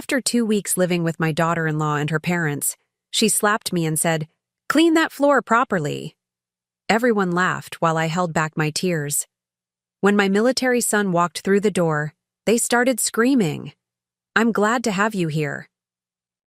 After 2 weeks living with my daughter-in-law and her parents, she slapped me and said, "Clean that floor properly." Everyone laughed while I held back my tears. When my military son walked through the door, they started screaming, "I'm glad to have you here."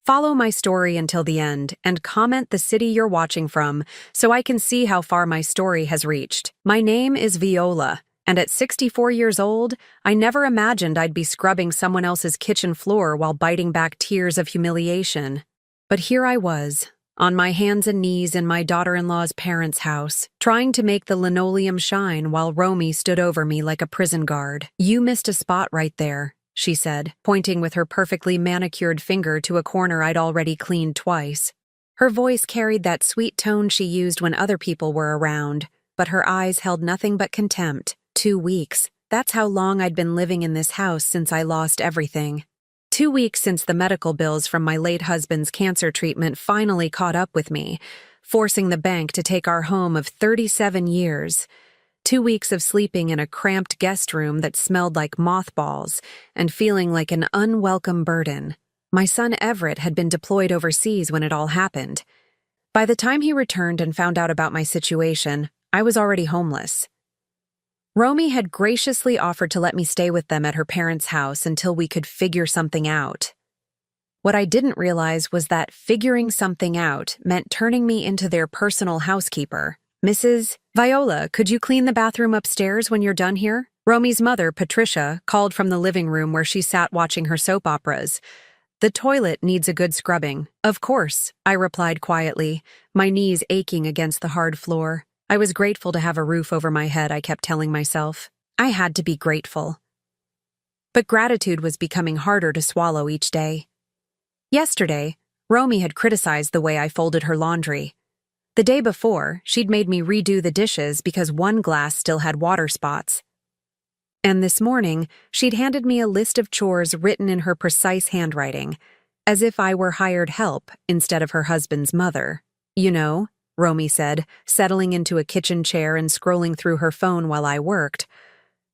Follow my story until the end and comment the city you're watching from so I can see how far my story has reached. My name is Viola, and at 64 years old, I never imagined I'd be scrubbing someone else's kitchen floor while biting back tears of humiliation. But here I was, on my hands and knees in my daughter-in-law's parents' house, trying to make the linoleum shine while Romy stood over me like a prison guard. "You missed a spot right there," she said, pointing with her perfectly manicured finger to a corner I'd already cleaned twice. Her voice carried that sweet tone she used when other people were around, but her eyes held nothing but contempt. 2 weeks. That's how long I'd been living in this house since I lost everything. 2 weeks since the medical bills from my late husband's cancer treatment finally caught up with me, forcing the bank to take our home of 37 years. 2 weeks of sleeping in a cramped guest room that smelled like mothballs and feeling like an unwelcome burden. My son Everett had been deployed overseas when it all happened. By the time he returned and found out about my situation, I was already homeless. Romy had graciously offered to let me stay with them at her parents' house until we could figure something out. What I didn't realize was that figuring something out meant turning me into their personal housekeeper. "Mrs. Viola, could you clean the bathroom upstairs when you're done here?" Romy's mother, Patricia, called from the living room where she sat watching her soap operas. "The toilet needs a good scrubbing." "Of course," I replied quietly, my knees aching against the hard floor. I was grateful to have a roof over my head, I kept telling myself. I had to be grateful. But gratitude was becoming harder to swallow each day. Yesterday, Romy had criticized the way I folded her laundry. The day before, she'd made me redo the dishes because one glass still had water spots. And this morning, she'd handed me a list of chores written in her precise handwriting, as if I were hired help instead of her husband's mother. "You know," Romy said, settling into a kitchen chair and scrolling through her phone while I worked,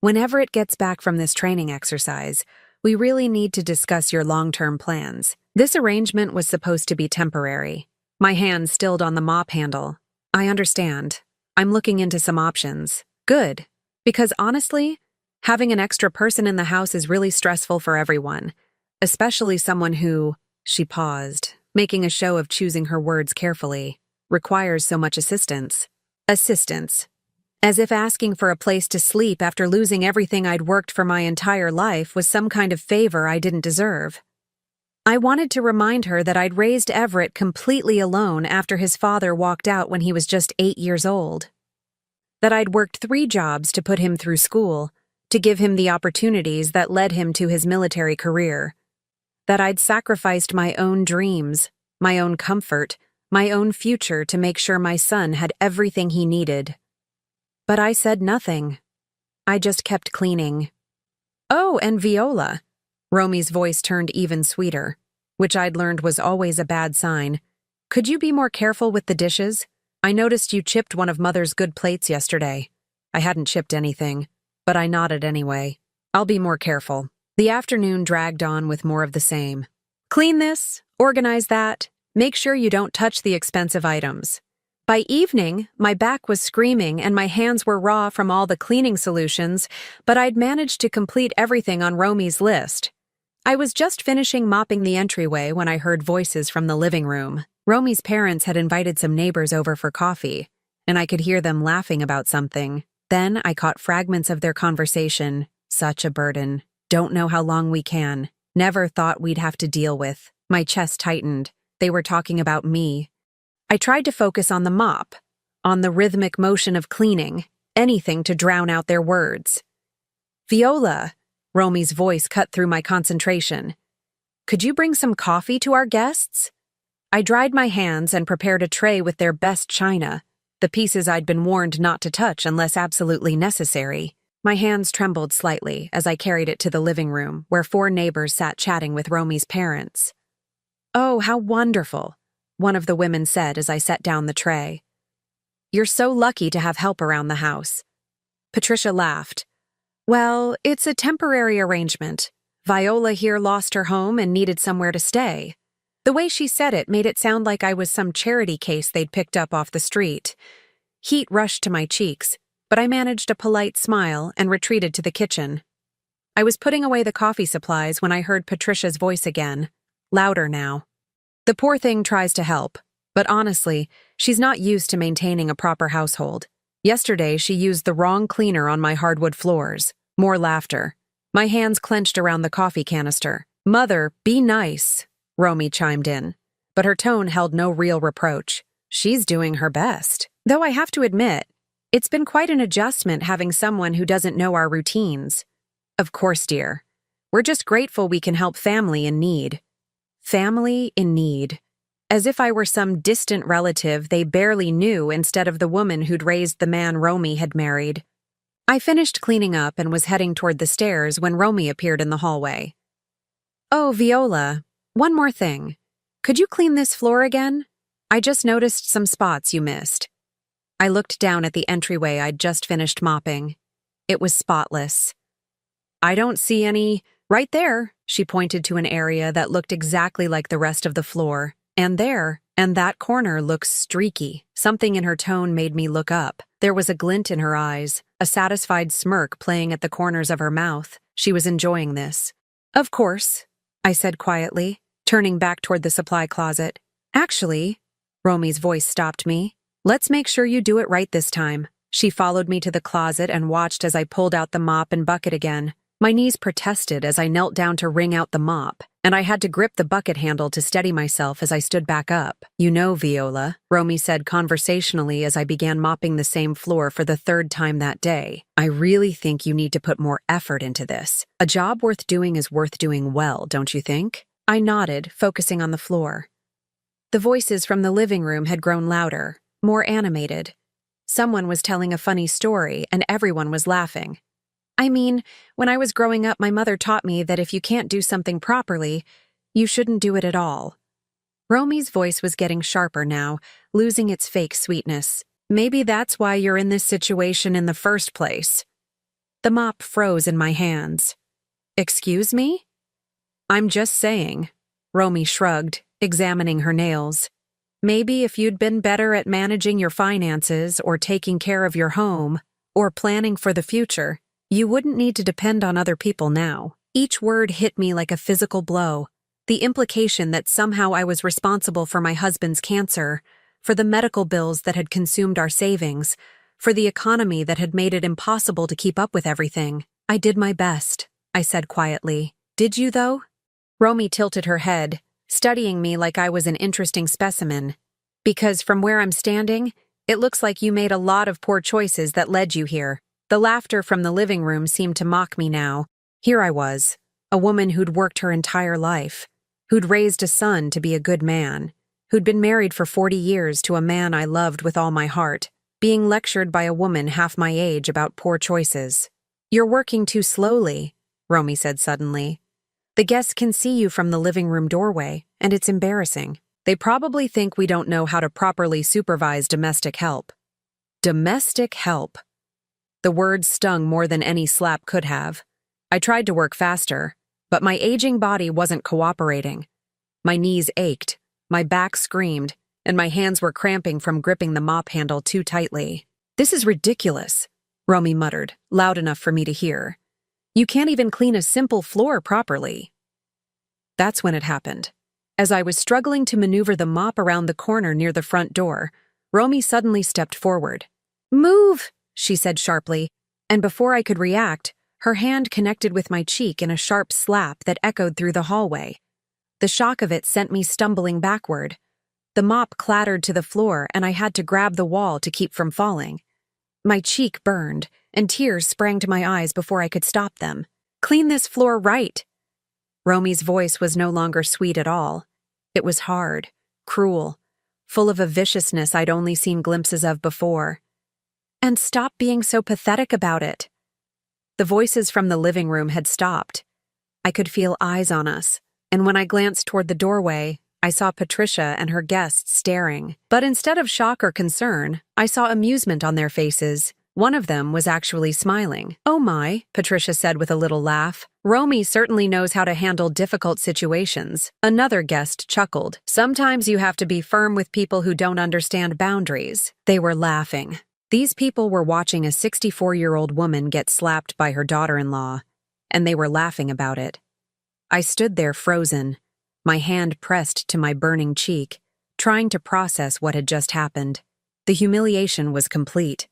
"whenever it gets back from this training exercise, we really need to discuss your long-term plans." This arrangement was supposed to be temporary. My hand stilled on the mop handle. "I understand. I'm looking into some options." "Good. Because honestly, having an extra person in the house is really stressful for everyone, especially someone who," she paused, making a show of choosing her words carefully, "requires so much assistance." Assistance. As if asking for a place to sleep after losing everything I'd worked for my entire life was some kind of favor I didn't deserve. I wanted to remind her that I'd raised Everett completely alone after his father walked out when he was just 8 years old. That I'd worked 3 jobs to put him through school, to give him the opportunities that led him to his military career. That I'd sacrificed my own dreams, my own comfort, my own future to make sure my son had everything he needed. But I said nothing. I just kept cleaning. "Oh, and Viola." Romy's voice turned even sweeter, which I'd learned was always a bad sign. "Could you be more careful with the dishes? I noticed you chipped one of Mother's good plates yesterday." I hadn't chipped anything, but I nodded anyway. "I'll be more careful." The afternoon dragged on with more of the same. "Clean this, organize that, make sure you don't touch the expensive items." By evening, my back was screaming and my hands were raw from all the cleaning solutions, but I'd managed to complete everything on Romy's list. I was just finishing mopping the entryway when I heard voices from the living room. Romy's parents had invited some neighbors over for coffee, and I could hear them laughing about something. Then I caught fragments of their conversation. "Such a burden. Don't know how long we can. Never thought we'd have to deal with." My chest tightened. They were talking about me. I tried to focus on the mop, on the rhythmic motion of cleaning, anything to drown out their words. "Viola," Romy's voice cut through my concentration. "Could you bring some coffee to our guests?" I dried my hands and prepared a tray with their best china, the pieces I'd been warned not to touch unless absolutely necessary. My hands trembled slightly as I carried it to the living room, where 4 neighbors sat chatting with Romy's parents. "Oh, how wonderful," one of the women said as I set down the tray. "You're so lucky to have help around the house." Patricia laughed. "Well, it's a temporary arrangement. Viola here lost her home and needed somewhere to stay. The way she said it made it sound like I was some charity case they'd picked up off the street. Heat rushed to my cheeks, but I managed a polite smile and retreated to the kitchen. I was putting away the coffee supplies when I heard Patricia's voice again, louder now. The poor thing tries to help, but honestly, she's not used to maintaining a proper household. Yesterday, she used the wrong cleaner on my hardwood floors. More laughter. My hands clenched around the coffee canister. "Mother, be nice," Romy chimed in. But her tone held no real reproach. She's doing her best. Though I have to admit, it's been quite an adjustment having someone who doesn't know our routines. Of course, dear. We're just grateful we can help family in need. Family in need. As if I were some distant relative they barely knew instead of the woman who'd raised the man Romy had married. I finished cleaning up and was heading toward the stairs when Romy appeared in the hallway. "Oh, Viola, one more thing. Could you clean this floor again? I just noticed some spots you missed." I looked down at the entryway I'd just finished mopping. It was spotless. "I don't see any—" "Right there," she pointed to an area that looked exactly like the rest of the floor. "And there, and that corner looks streaky." Something in her tone made me look up. There was a glint in her eyes, a satisfied smirk playing at the corners of her mouth. She was enjoying this. "Of course," I said quietly, turning back toward the supply closet. "Actually," Romy's voice stopped me. "Let's make sure you do it right this time." She followed me to the closet and watched as I pulled out the mop and bucket again. My knees protested as I knelt down to wring out the mop, and I had to grip the bucket handle to steady myself as I stood back up. "You know, Viola," Romy said conversationally as I began mopping the same floor for the third time that day, "I really think you need to put more effort into this. A job worth doing is worth doing well, don't you think?" I nodded, focusing on the floor. The voices from the living room had grown louder, more animated. Someone was telling a funny story, and everyone was laughing. I mean, when I was growing up, my mother taught me that if you can't do something properly, you shouldn't do it at all. Romy's voice was getting sharper now, losing its fake sweetness. "Maybe that's why you're in this situation in the first place." The mop froze in my hands. "Excuse me?" "I'm just saying," Romy shrugged, examining her nails. "Maybe if you'd been better at managing your finances or taking care of your home or planning for the future, you wouldn't need to depend on other people now." Each word hit me like a physical blow. The implication that somehow I was responsible for my husband's cancer, for the medical bills that had consumed our savings, for the economy that had made it impossible to keep up with everything. "I did my best," I said quietly. "Did you, though?" Romy tilted her head, studying me like I was an interesting specimen. "Because from where I'm standing, it looks like you made a lot of poor choices that led you here." The laughter from the living room seemed to mock me now. Here I was, a woman who'd worked her entire life, who'd raised a son to be a good man, who'd been married for 40 years to a man I loved with all my heart, being lectured by a woman half my age about poor choices. "You're working too slowly," Romy said suddenly. "The guests can see you from the living room doorway, and it's embarrassing. They probably think we don't know how to properly supervise domestic help." Domestic help. The words stung more than any slap could have. I tried to work faster, but my aging body wasn't cooperating. My knees ached, my back screamed, and my hands were cramping from gripping the mop handle too tightly. "This is ridiculous," Romy muttered, loud enough for me to hear. "You can't even clean a simple floor properly." That's when it happened. As I was struggling to maneuver the mop around the corner near the front door, Romy suddenly stepped forward. "Move!" she said sharply, and before I could react, her hand connected with my cheek in a sharp slap that echoed through the hallway. The shock of it sent me stumbling backward. The mop clattered to the floor, and I had to grab the wall to keep from falling. My cheek burned, and tears sprang to my eyes before I could stop them. "Clean this floor right!" Romy's voice was no longer sweet at all. It was hard, cruel, full of a viciousness I'd only seen glimpses of before. "And stop being so pathetic about it." The voices from the living room had stopped. I could feel eyes on us, and when I glanced toward the doorway, I saw Patricia and her guests staring. But instead of shock or concern, I saw amusement on their faces, One of them was actually smiling. "Oh my," Patricia said with a little laugh. "Romy certainly knows how to handle difficult situations." Another guest chuckled. "Sometimes you have to be firm with people who don't understand boundaries." They were laughing. These people were watching a 64-year-old woman get slapped by her daughter-in-law, and they were laughing about it. I stood there frozen, my hand pressed to my burning cheek, trying to process what had just happened. The humiliation was complete.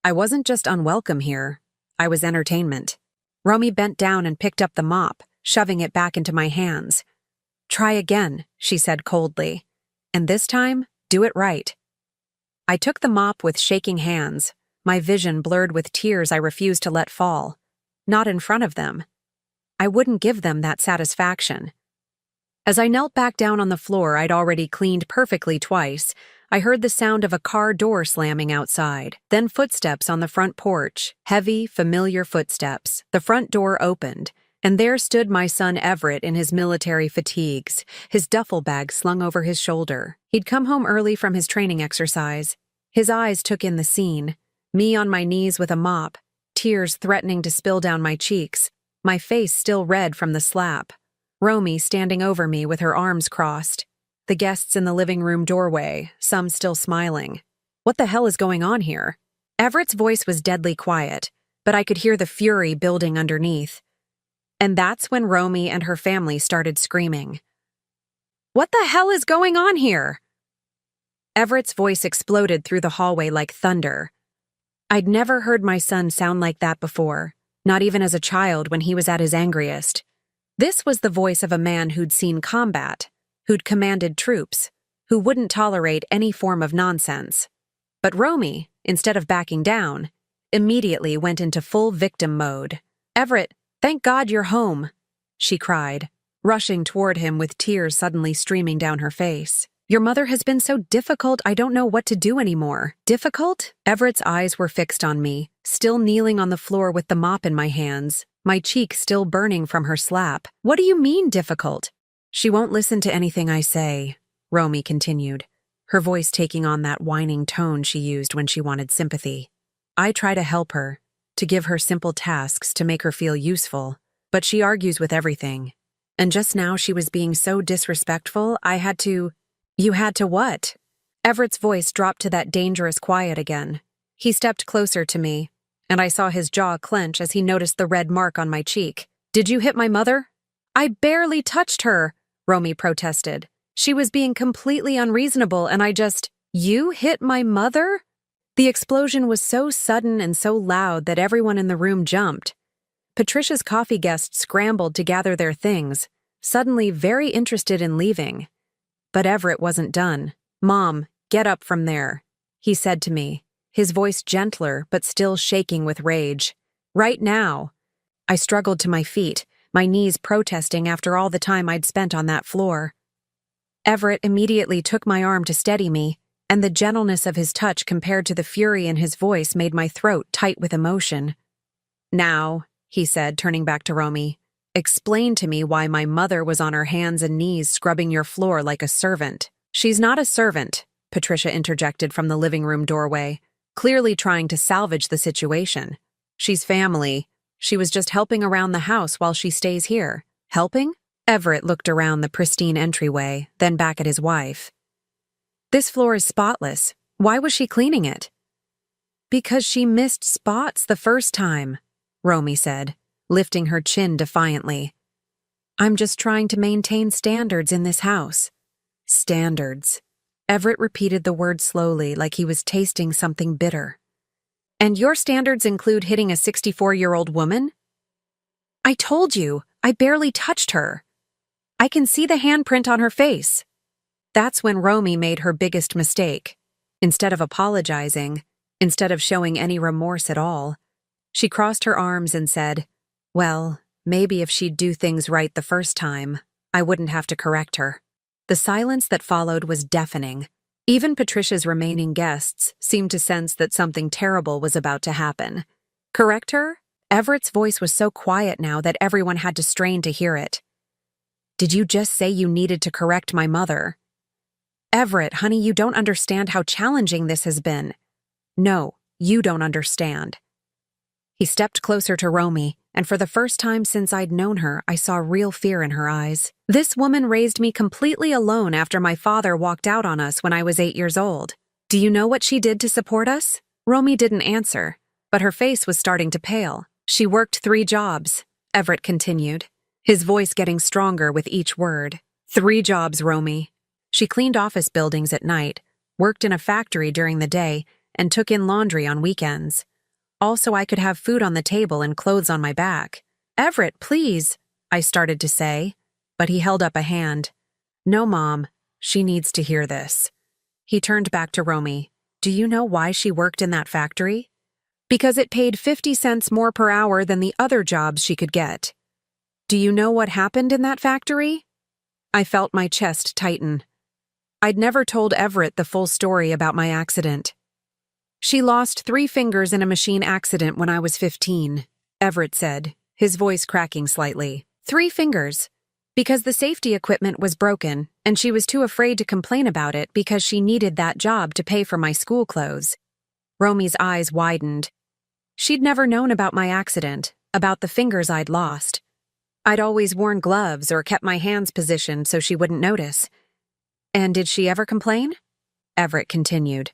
I wasn't just unwelcome here, I was entertainment. Romy bent down and picked up the mop, shoving it back into my hands. "Try again," she said coldly. "And this time, do it right." I took the mop with shaking hands, my vision blurred with tears I refused to let fall. Not in front of them. I wouldn't give them that satisfaction. As I knelt back down on the floor I'd already cleaned perfectly twice, I heard the sound of a car door slamming outside, then footsteps on the front porch, heavy, familiar footsteps. The front door opened, and there stood my son Everett in his military fatigues, his duffel bag slung over his shoulder. He'd come home early from his training exercise. His eyes took in the scene, me on my knees with a mop, tears threatening to spill down my cheeks, my face still red from the slap. Romy standing over me with her arms crossed. The guests in the living room doorway, some still smiling. What the hell is going on here? Everett's voice was deadly quiet, but I could hear the fury building underneath. And that's when Romy and her family started screaming. "What the hell is going on here?" Everett's voice exploded through the hallway like thunder. I'd never heard my son sound like that before, not even as a child when he was at his angriest. This was the voice of a man who'd seen combat, who'd commanded troops, who wouldn't tolerate any form of nonsense. But Romy, instead of backing down, immediately went into full victim mode. "Everett, thank God you're home," she cried, rushing toward him with tears suddenly streaming down her face. "Your mother has been so difficult, I don't know what to do anymore." "Difficult?" Everett's eyes were fixed on me, still kneeling on the floor with the mop in my hands, my cheek still burning from her slap. "What do you mean, difficult?" "She won't listen to anything I say," Romy continued, her voice taking on that whining tone she used when she wanted sympathy. "I try to help her, to give her simple tasks to make her feel useful, but she argues with everything. And just now she was being so disrespectful, I had to—" "You had to what?" Everett's voice dropped to that dangerous quiet again. He stepped closer to me, and I saw his jaw clench as he noticed the red mark on my cheek. "Did you hit my mother?" "I barely touched her," Romy protested. "She was being completely unreasonable and You hit my mother?" The explosion was so sudden and so loud that everyone in the room jumped. Patricia's coffee guests scrambled to gather their things, suddenly very interested in leaving. But Everett wasn't done. "Mom, get up from there," he said to me, his voice gentler but still shaking with rage. "Right now." I struggled to my feet, my knees protesting after all the time I'd spent on that floor. Everett immediately took my arm to steady me, and the gentleness of his touch compared to the fury in his voice made my throat tight with emotion. "Now," he said, turning back to Romy, "explain to me why my mother was on her hands and knees scrubbing your floor like a servant." "She's not a servant," Patricia interjected from the living room doorway, clearly trying to salvage the situation. "She's family. She was just helping around the house while she stays here." "Helping?" Everett looked around the pristine entryway, then back at his wife. "This floor is spotless. Why was she cleaning it?" "Because she missed spots the first time," Romy said, lifting her chin defiantly. "I'm just trying to maintain standards in this house." "Standards." Everett repeated the word slowly, like he was tasting something bitter. "And your standards include hitting a 64-year-old woman?" "I told you, I barely touched her. I can see the handprint on her face." That's when Romy made her biggest mistake. Instead of apologizing, instead of showing any remorse at all, she crossed her arms and said, "Well, maybe if she'd do things right the first time, I wouldn't have to correct her." The silence that followed was deafening. Even Patricia's remaining guests seemed to sense that something terrible was about to happen. "Correct her?" Everett's voice was so quiet now that everyone had to strain to hear it. "Did you just say you needed to correct my mother?" "Everett, honey, you don't understand how challenging this has been." "No, You don't understand." He stepped closer to Romy, and for the first time since I'd known her, I saw real fear in her eyes. "This woman raised me completely alone after my father walked out on us when I was 8 years old. Do you know what she did to support us?" Romy didn't answer, but her face was starting to pale. "She worked 3 jobs," Everett continued, his voice getting stronger with each word. "3 jobs, Romy. She cleaned office buildings at night, worked in a factory during the day, and took in laundry on weekends. Also, I could have food on the table and clothes on my back." "Everett, please," I started to say, but he held up a hand. "No, Mom, she needs to hear this." He turned back to Romy. "Do you know why she worked in that factory? Because it paid 50 cents more per hour than the other jobs she could get. Do you know what happened in that factory?" I felt my chest tighten. I'd never told Everett the full story about my accident. "She lost 3 fingers in a machine accident when I was 15, Everett said, his voice cracking slightly. 3 fingers. Because the safety equipment was broken, and she was too afraid to complain about it because she needed that job to pay for my school clothes." Romy's eyes widened. She'd never known about my accident, about the fingers I'd lost. I'd always worn gloves or kept my hands positioned so she wouldn't notice. "And did she ever complain?" Everett continued.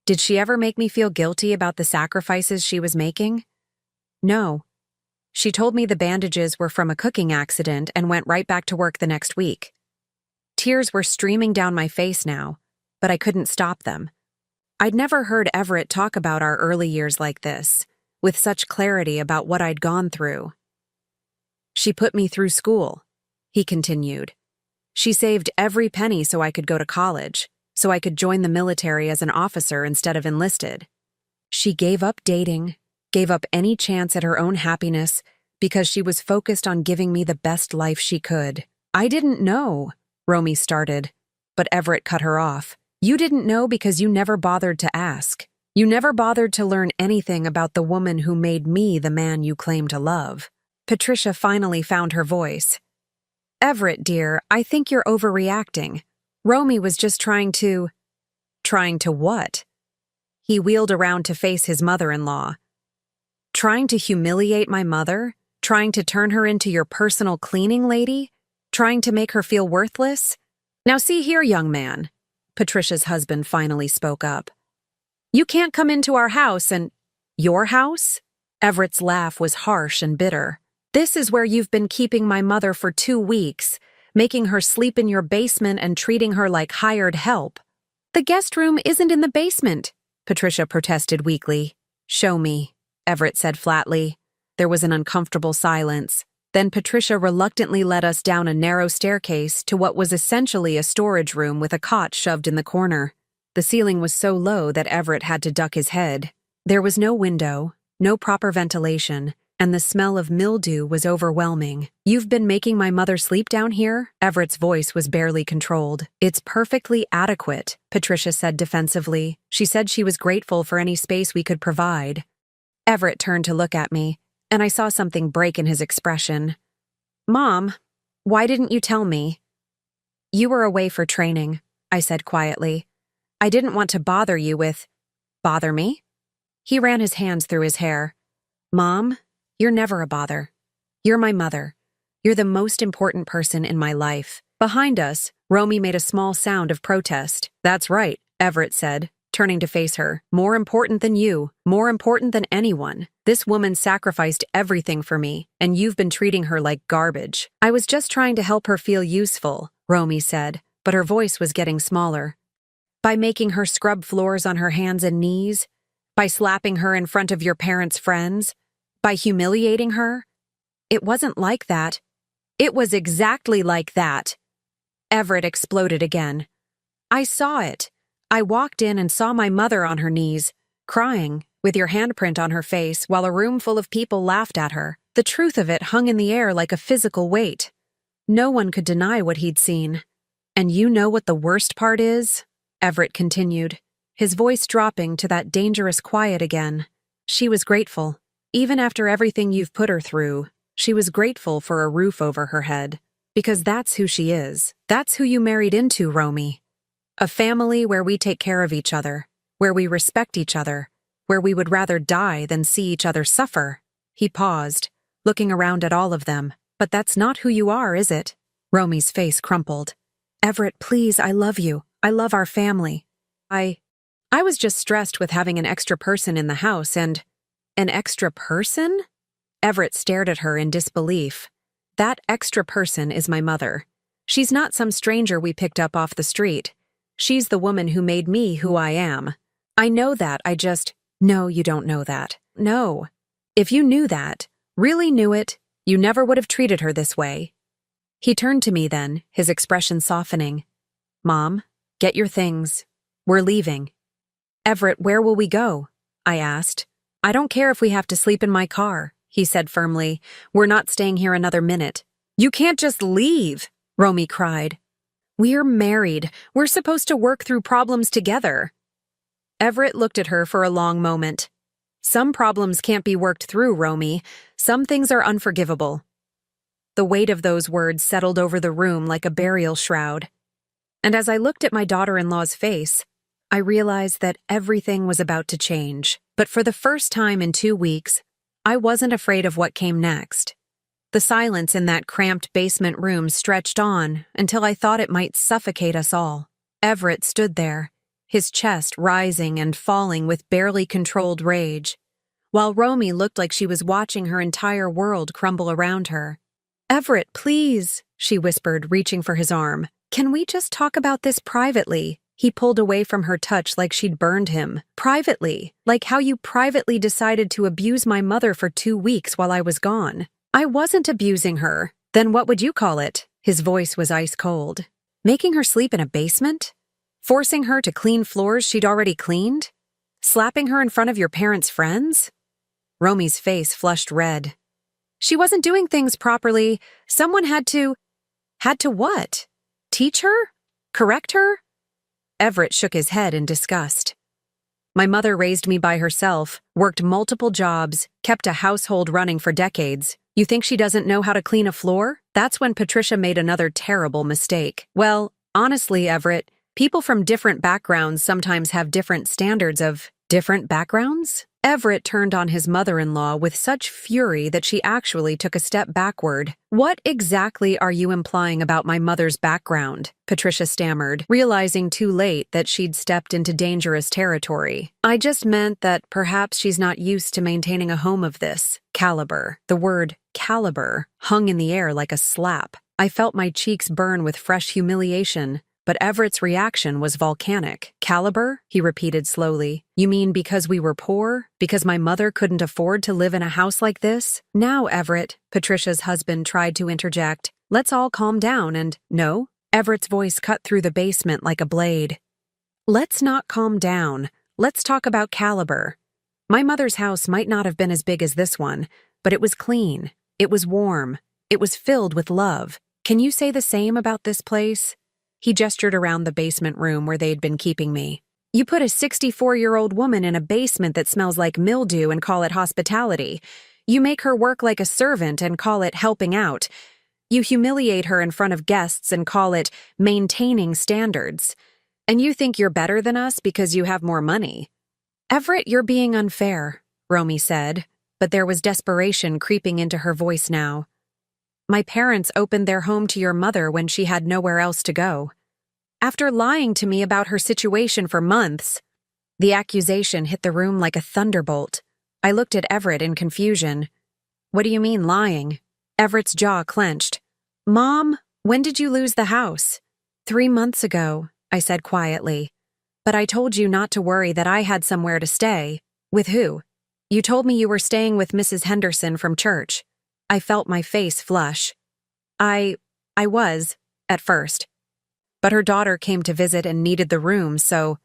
"Did she ever make me feel guilty about the sacrifices she was making?" "No. She told me the bandages were from a cooking accident and went right back to work the next week." Tears were streaming down my face now, but I couldn't stop them. I'd never heard Everett talk about our early years like this, with such clarity about what I'd gone through. "She put me through school," he continued. "She saved every penny so I could go to college, so I could join the military as an officer instead of enlisted. She gave up dating, gave up any chance at her own happiness because she was focused on giving me the best life she could." "I didn't know," Romy started, but Everett cut her off. "You didn't know because you never bothered to ask. You never bothered to learn anything about the woman who made me the man you claim to love." Patricia finally found her voice. "Everett, dear, I think you're overreacting. Romy was just trying to..." "Trying to what?" He wheeled around to face his mother-in-law. "Trying to humiliate my mother? Trying to turn her into your personal cleaning lady? Trying to make her feel worthless? Now see here, young man," Patricia's husband finally spoke up. "You can't come into our house and..." "Your house?" Everett's laugh was harsh and bitter. "This is where you've been keeping my mother for 2 weeks, making her sleep in your basement and treating her like hired help." "The guest room isn't in the basement," Patricia protested weakly. "Show me," Everett said flatly. There was an uncomfortable silence. Then Patricia reluctantly led us down a narrow staircase to what was essentially a storage room with a cot shoved in the corner. The ceiling was so low that Everett had to duck his head. There was no window, no proper ventilation, and the smell of mildew was overwhelming. "You've been making my mother sleep down here?" Everett's voice was barely controlled. "It's perfectly adequate," Patricia said defensively. She said she was grateful for any space we could provide. Everett turned to look at me, and I saw something break in his expression. "Mom, why didn't you tell me?" "You were away for training," I said quietly. "I didn't want to bother you with..." "Bother me?" He ran his hands through his hair. "Mom, you're never a bother. You're my mother. You're the most important person in my life." Behind us, Romy made a small sound of protest. "That's right," Everett said, turning to face her. "More important than you. More important than anyone. This woman sacrificed everything for me, and you've been treating her like garbage." "I was just trying to help her feel useful," Romy said, but her voice was getting smaller. "By making her scrub floors on her hands and knees? By slapping her in front of your parents' friends? By humiliating her? It wasn't like that. It was exactly like that." Everett exploded again. "I saw it. I walked in and saw my mother on her knees, crying, with your handprint on her face, while a room full of people laughed at her. The truth of it hung in the air like a physical weight. No one could deny what he'd seen. And you know what the worst part is?" Everett continued, his voice dropping to that dangerous quiet again. "She was grateful. Even after everything you've put her through, she was grateful for a roof over her head. Because that's who she is. That's who you married into, Romy. A family where we take care of each other, where we respect each other, where we would rather die than see each other suffer. He paused, looking around at all of them. But that's not who you are, is it? Romy's face crumpled. Everett, please, I love you. I love our family. I was just stressed with having an extra person in the house and… An extra person? Everett stared at her in disbelief. That extra person is my mother. She's not some stranger we picked up off the street. She's the woman who made me who I am. I know that, No, you don't know that. No. If you knew that, really knew it, you never would have treated her this way. He turned to me then, his expression softening. Mom, get your things. We're leaving. Everett, where will we go? I asked. I don't care if we have to sleep in my car, he said firmly. We're not staying here another minute. You can't just leave, Romy cried. We're married. We're supposed to work through problems together. Everett looked at her for a long moment. Some problems can't be worked through, Romy. Some things are unforgivable. The weight of those words settled over the room like a burial shroud. And as I looked at my daughter-in-law's face, I realized that everything was about to change. But for the first time in 2 weeks, I wasn't afraid of what came next. The silence in that cramped basement room stretched on until I thought it might suffocate us all. Everett stood there, his chest rising and falling with barely controlled rage, while Romy looked like she was watching her entire world crumble around her. Everett, please, she whispered, reaching for his arm. Can we just talk about this privately? He pulled away from her touch like she'd burned him. Privately, like how you privately decided to abuse my mother for 2 weeks while I was gone. I wasn't abusing her. Then what would you call it? His voice was ice cold. Making her sleep in a basement? Forcing her to clean floors she'd already cleaned? Slapping her in front of your parents' friends? Romy's face flushed red. She wasn't doing things properly. Someone had to… Had to what? Teach her? Correct her? Everett shook his head in disgust. My mother raised me by herself, worked multiple jobs, kept a household running for decades. You think she doesn't know how to clean a floor? That's when Patricia made another terrible mistake. Well, honestly, Everett, people from different backgrounds sometimes have different standards of… Different backgrounds? Everett turned on his mother-in-law with such fury that she actually took a step backward. What exactly are you implying about my mother's background? Patricia stammered, realizing too late that she'd stepped into dangerous territory. I just meant that perhaps she's not used to maintaining a home of this caliber. The word caliber hung in the air like a slap. I felt my cheeks burn with fresh humiliation. But Everett's reaction was volcanic. Caliber? He repeated slowly. You mean because we were poor? Because my mother couldn't afford to live in a house like this? Now, Everett, Patricia's husband tried to interject. Let's all calm down and… No? Everett's voice cut through the basement like a blade. Let's not calm down. Let's talk about caliber. My mother's house might not have been as big as this one, but it was clean. It was warm. It was filled with love. Can you say the same about this place? He gestured around the basement room where they'd been keeping me. You put a 64-year-old woman in a basement that smells like mildew and call it hospitality. You make her work like a servant and call it helping out. You humiliate her in front of guests and call it maintaining standards. And you think you're better than us because you have more money. Everett, you're being unfair, Romy said, but there was desperation creeping into her voice now. My parents opened their home to your mother when she had nowhere else to go. After lying to me about her situation for months, the accusation hit the room like a thunderbolt. I looked at Everett in confusion. What do you mean lying? Everett's jaw clenched. Mom, when did you lose the house? 3 months ago, I said quietly. But I told you not to worry that I had somewhere to stay. With who? You told me you were staying with Mrs. Henderson from church. I felt my face flush. I was, at first. But her daughter came to visit and needed the room, so…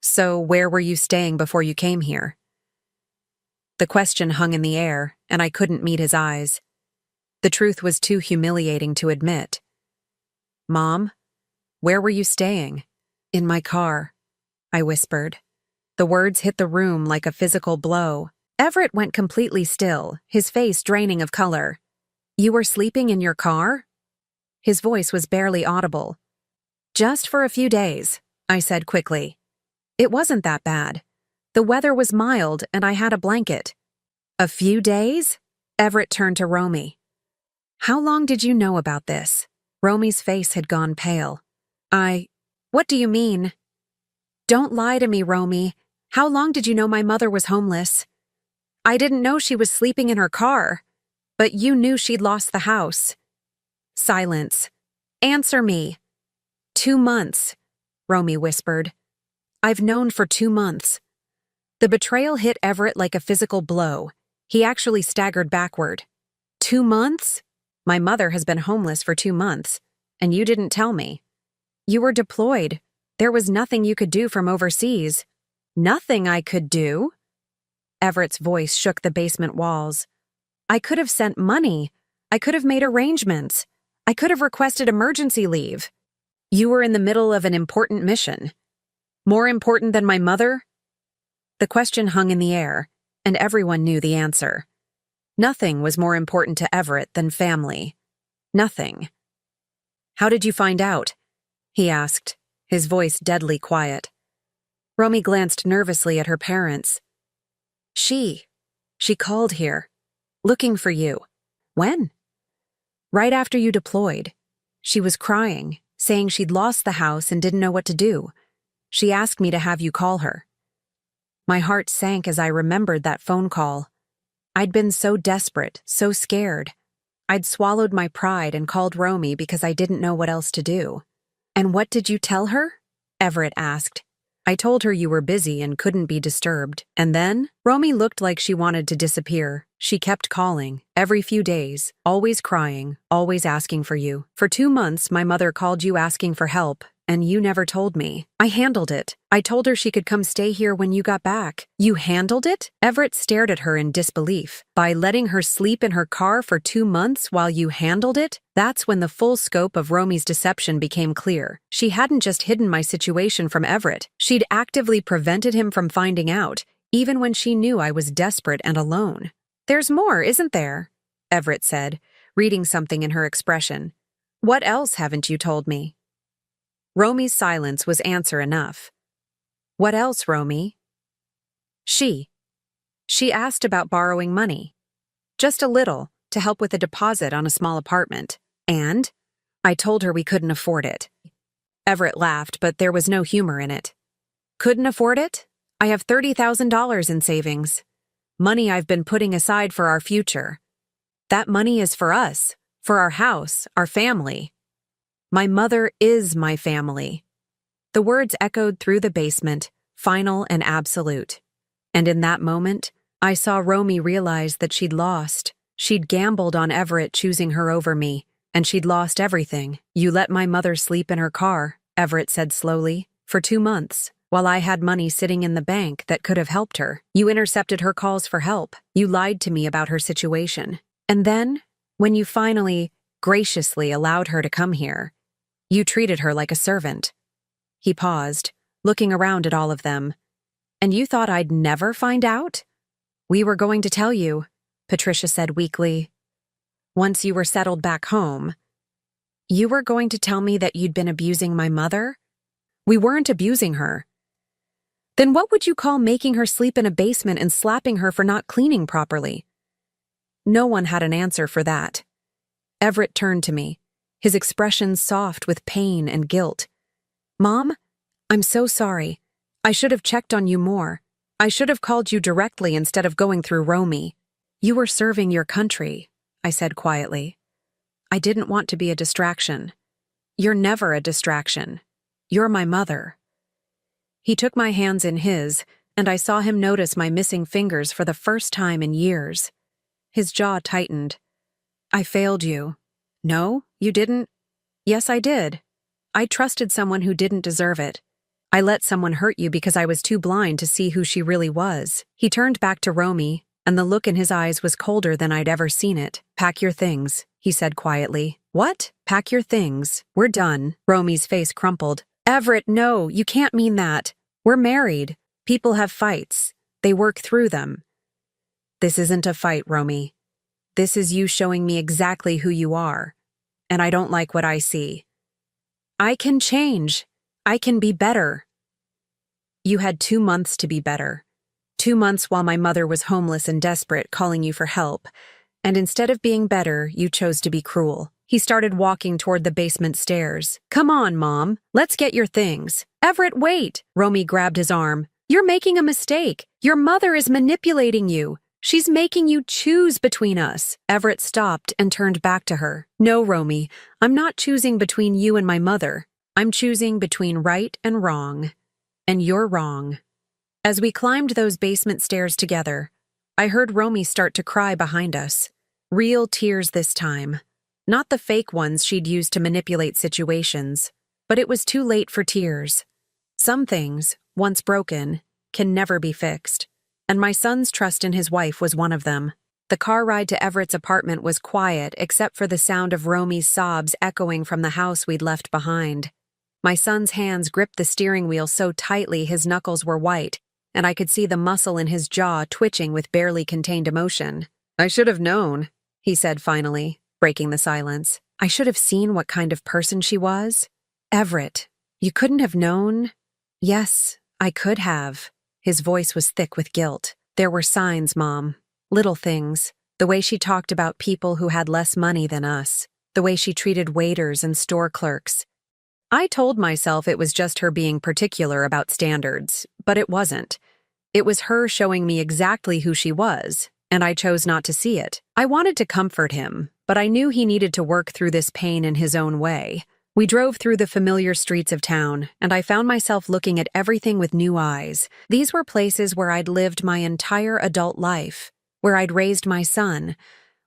So where were you staying before you came here? The question hung in the air, and I couldn't meet his eyes. The truth was too humiliating to admit. Mom, where were you staying? In my car, I whispered. The words hit the room like a physical blow. Everett went completely still, his face draining of color. You were sleeping in your car? His voice was barely audible. Just for a few days, I said quickly. It wasn't that bad. The weather was mild and I had a blanket. A few days? Everett turned to Romy. How long did you know about this? Romy's face had gone pale. What do you mean? Don't lie to me, Romy. How long did you know my mother was homeless? I didn't know she was sleeping in her car. But you knew she'd lost the house. Silence. Answer me. 2 months, Romy whispered. I've known for 2 months. The betrayal hit Everett like a physical blow. He actually staggered backward. 2 months? My mother has been homeless for 2 months, and you didn't tell me. You were deployed. There was nothing you could do from overseas. Nothing I could do? Everett's voice shook the basement walls. I could have sent money. I could have made arrangements. I could have requested emergency leave. You were in the middle of an important mission. More important than my mother? The question hung in the air, and everyone knew the answer. Nothing was more important to Everett than family. Nothing. How did you find out? He asked, his voice deadly quiet. Romy glanced nervously at her parents. She called here, looking for you. When? Right after you deployed. She was crying, saying she'd lost the house and didn't know what to do. She asked me to have you call her. My heart sank as I remembered that phone call. I'd been so desperate, so scared. I'd swallowed my pride and called Romy because I didn't know what else to do. And what did you tell her? Everett asked. I told her you were busy and couldn't be disturbed. And then, Romy looked like she wanted to disappear. She kept calling, every few days, always crying, always asking for you. For 2 months, my mother called you asking for help, and you never told me. I handled it. I told her she could come stay here when you got back. You handled it? Everett stared at her in disbelief. By letting her sleep in her car for 2 months while you handled it? That's when the full scope of Romy's deception became clear. She hadn't just hidden my situation from Everett. She'd actively prevented him from finding out, even when she knew I was desperate and alone. There's more, isn't there? Everett said, reading something in her expression. What else haven't you told me? Romy's silence was answer enough. What else, Romy? She asked about borrowing money. Just a little, to help with a deposit on a small apartment. And I told her we couldn't afford it. Everett laughed, but there was no humor in it. Couldn't afford it? I have $30,000 in savings. Money I've been putting aside for our future. That money is for us, for our house, our family. My mother is my family. The words echoed through the basement, final and absolute. And in that moment, I saw Romy realize that she'd lost. She'd gambled on Everett choosing her over me, and she'd lost everything. You let my mother sleep in her car, Everett said slowly, for 2 months. While I had money sitting in the bank that could have helped her. You intercepted her calls for help. You lied to me about her situation. And then, when you finally, graciously allowed her to come here, you treated her like a servant. He paused, looking around at all of them. And you thought I'd never find out? We were going to tell you, Patricia said weakly. Once you were settled back home. You were going to tell me that you'd been abusing my mother? We weren't abusing her. Then what would you call making her sleep in a basement and slapping her for not cleaning properly? No one had an answer for that. Everett turned to me, his expression soft with pain and guilt. Mom, I'm so sorry. I should have checked on you more. I should have called you directly instead of going through Romy. You were serving your country, I said quietly. I didn't want to be a distraction. You're never a distraction. You're my mother. He took my hands in his, and I saw him notice my missing fingers for the first time in years. His jaw tightened. I failed you. No, you didn't? Yes, I did. I trusted someone who didn't deserve it. I let someone hurt you because I was too blind to see who she really was. He turned back to Romy, and the look in his eyes was colder than I'd ever seen it. Pack your things, he said quietly. What? Pack your things. We're done. Romy's face crumpled. Everett, no, you can't mean that. We're married. People have fights. They work through them. This isn't a fight, Romy. This is you showing me exactly who you are. And I don't like what I see. I can change. I can be better. You had 2 months to be better. 2 months while my mother was homeless and desperate, calling you for help. And instead of being better, you chose to be cruel. He started walking toward the basement stairs. Come on, Mom. Let's get your things. Everett, wait. Romy grabbed his arm. You're making a mistake. Your mother is manipulating you. She's making you choose between us. Everett stopped and turned back to her. No, Romy, I'm not choosing between you and my mother. I'm choosing between right and wrong. And you're wrong. As we climbed those basement stairs together, I heard Romy start to cry behind us. Real tears this time. Not the fake ones she'd used to manipulate situations. But it was too late for tears. Some things, once broken, can never be fixed. And my son's trust in his wife was one of them. The car ride to Everett's apartment was quiet except for the sound of Romy's sobs echoing from the house we'd left behind. My son's hands gripped the steering wheel so tightly his knuckles were white, and I could see the muscle in his jaw twitching with barely contained emotion. I should have known, he said finally, breaking the silence. I should have seen what kind of person she was. Everett, you couldn't have known? Yes, I could have. His voice was thick with guilt. There were signs, Mom. Little things. The way she talked about people who had less money than us. The way she treated waiters and store clerks. I told myself it was just her being particular about standards, but it wasn't. It was her showing me exactly who she was, and I chose not to see it. I wanted to comfort him, but I knew he needed to work through this pain in his own way. We drove through the familiar streets of town, and I found myself looking at everything with new eyes. These were places where I'd lived my entire adult life, where I'd raised my son,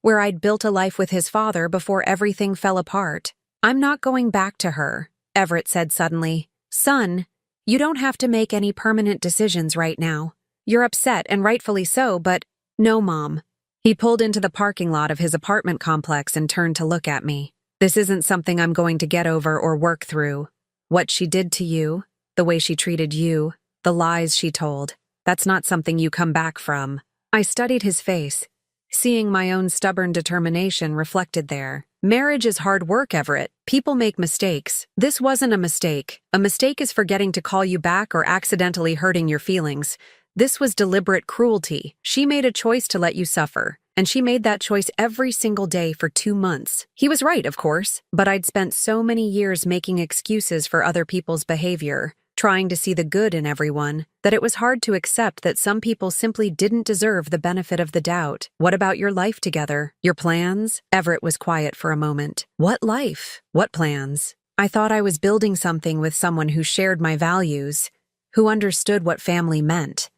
where I'd built a life with his father before everything fell apart. I'm not going back to her, Everett said suddenly. Son, you don't have to make any permanent decisions right now. You're upset, and rightfully so, but no, Mom. He pulled into the parking lot of his apartment complex and turned to look at me. This isn't something I'm going to get over or work through. What she did to you, the way she treated you, the lies she told, that's not something you come back from. I studied his face, seeing my own stubborn determination reflected there. Marriage is hard work, Everett. People make mistakes. This wasn't a mistake. A mistake is forgetting to call you back or accidentally hurting your feelings. This was deliberate cruelty. She made a choice to let you suffer, and she made that choice every single day for 2 months. He was right, of course, but I'd spent so many years making excuses for other people's behavior, trying to see the good in everyone, that it was hard to accept that some people simply didn't deserve the benefit of the doubt. What about your life together? Your plans? Everett was quiet for a moment. What life? What plans? I thought I was building something with someone who shared my values, who understood what family meant.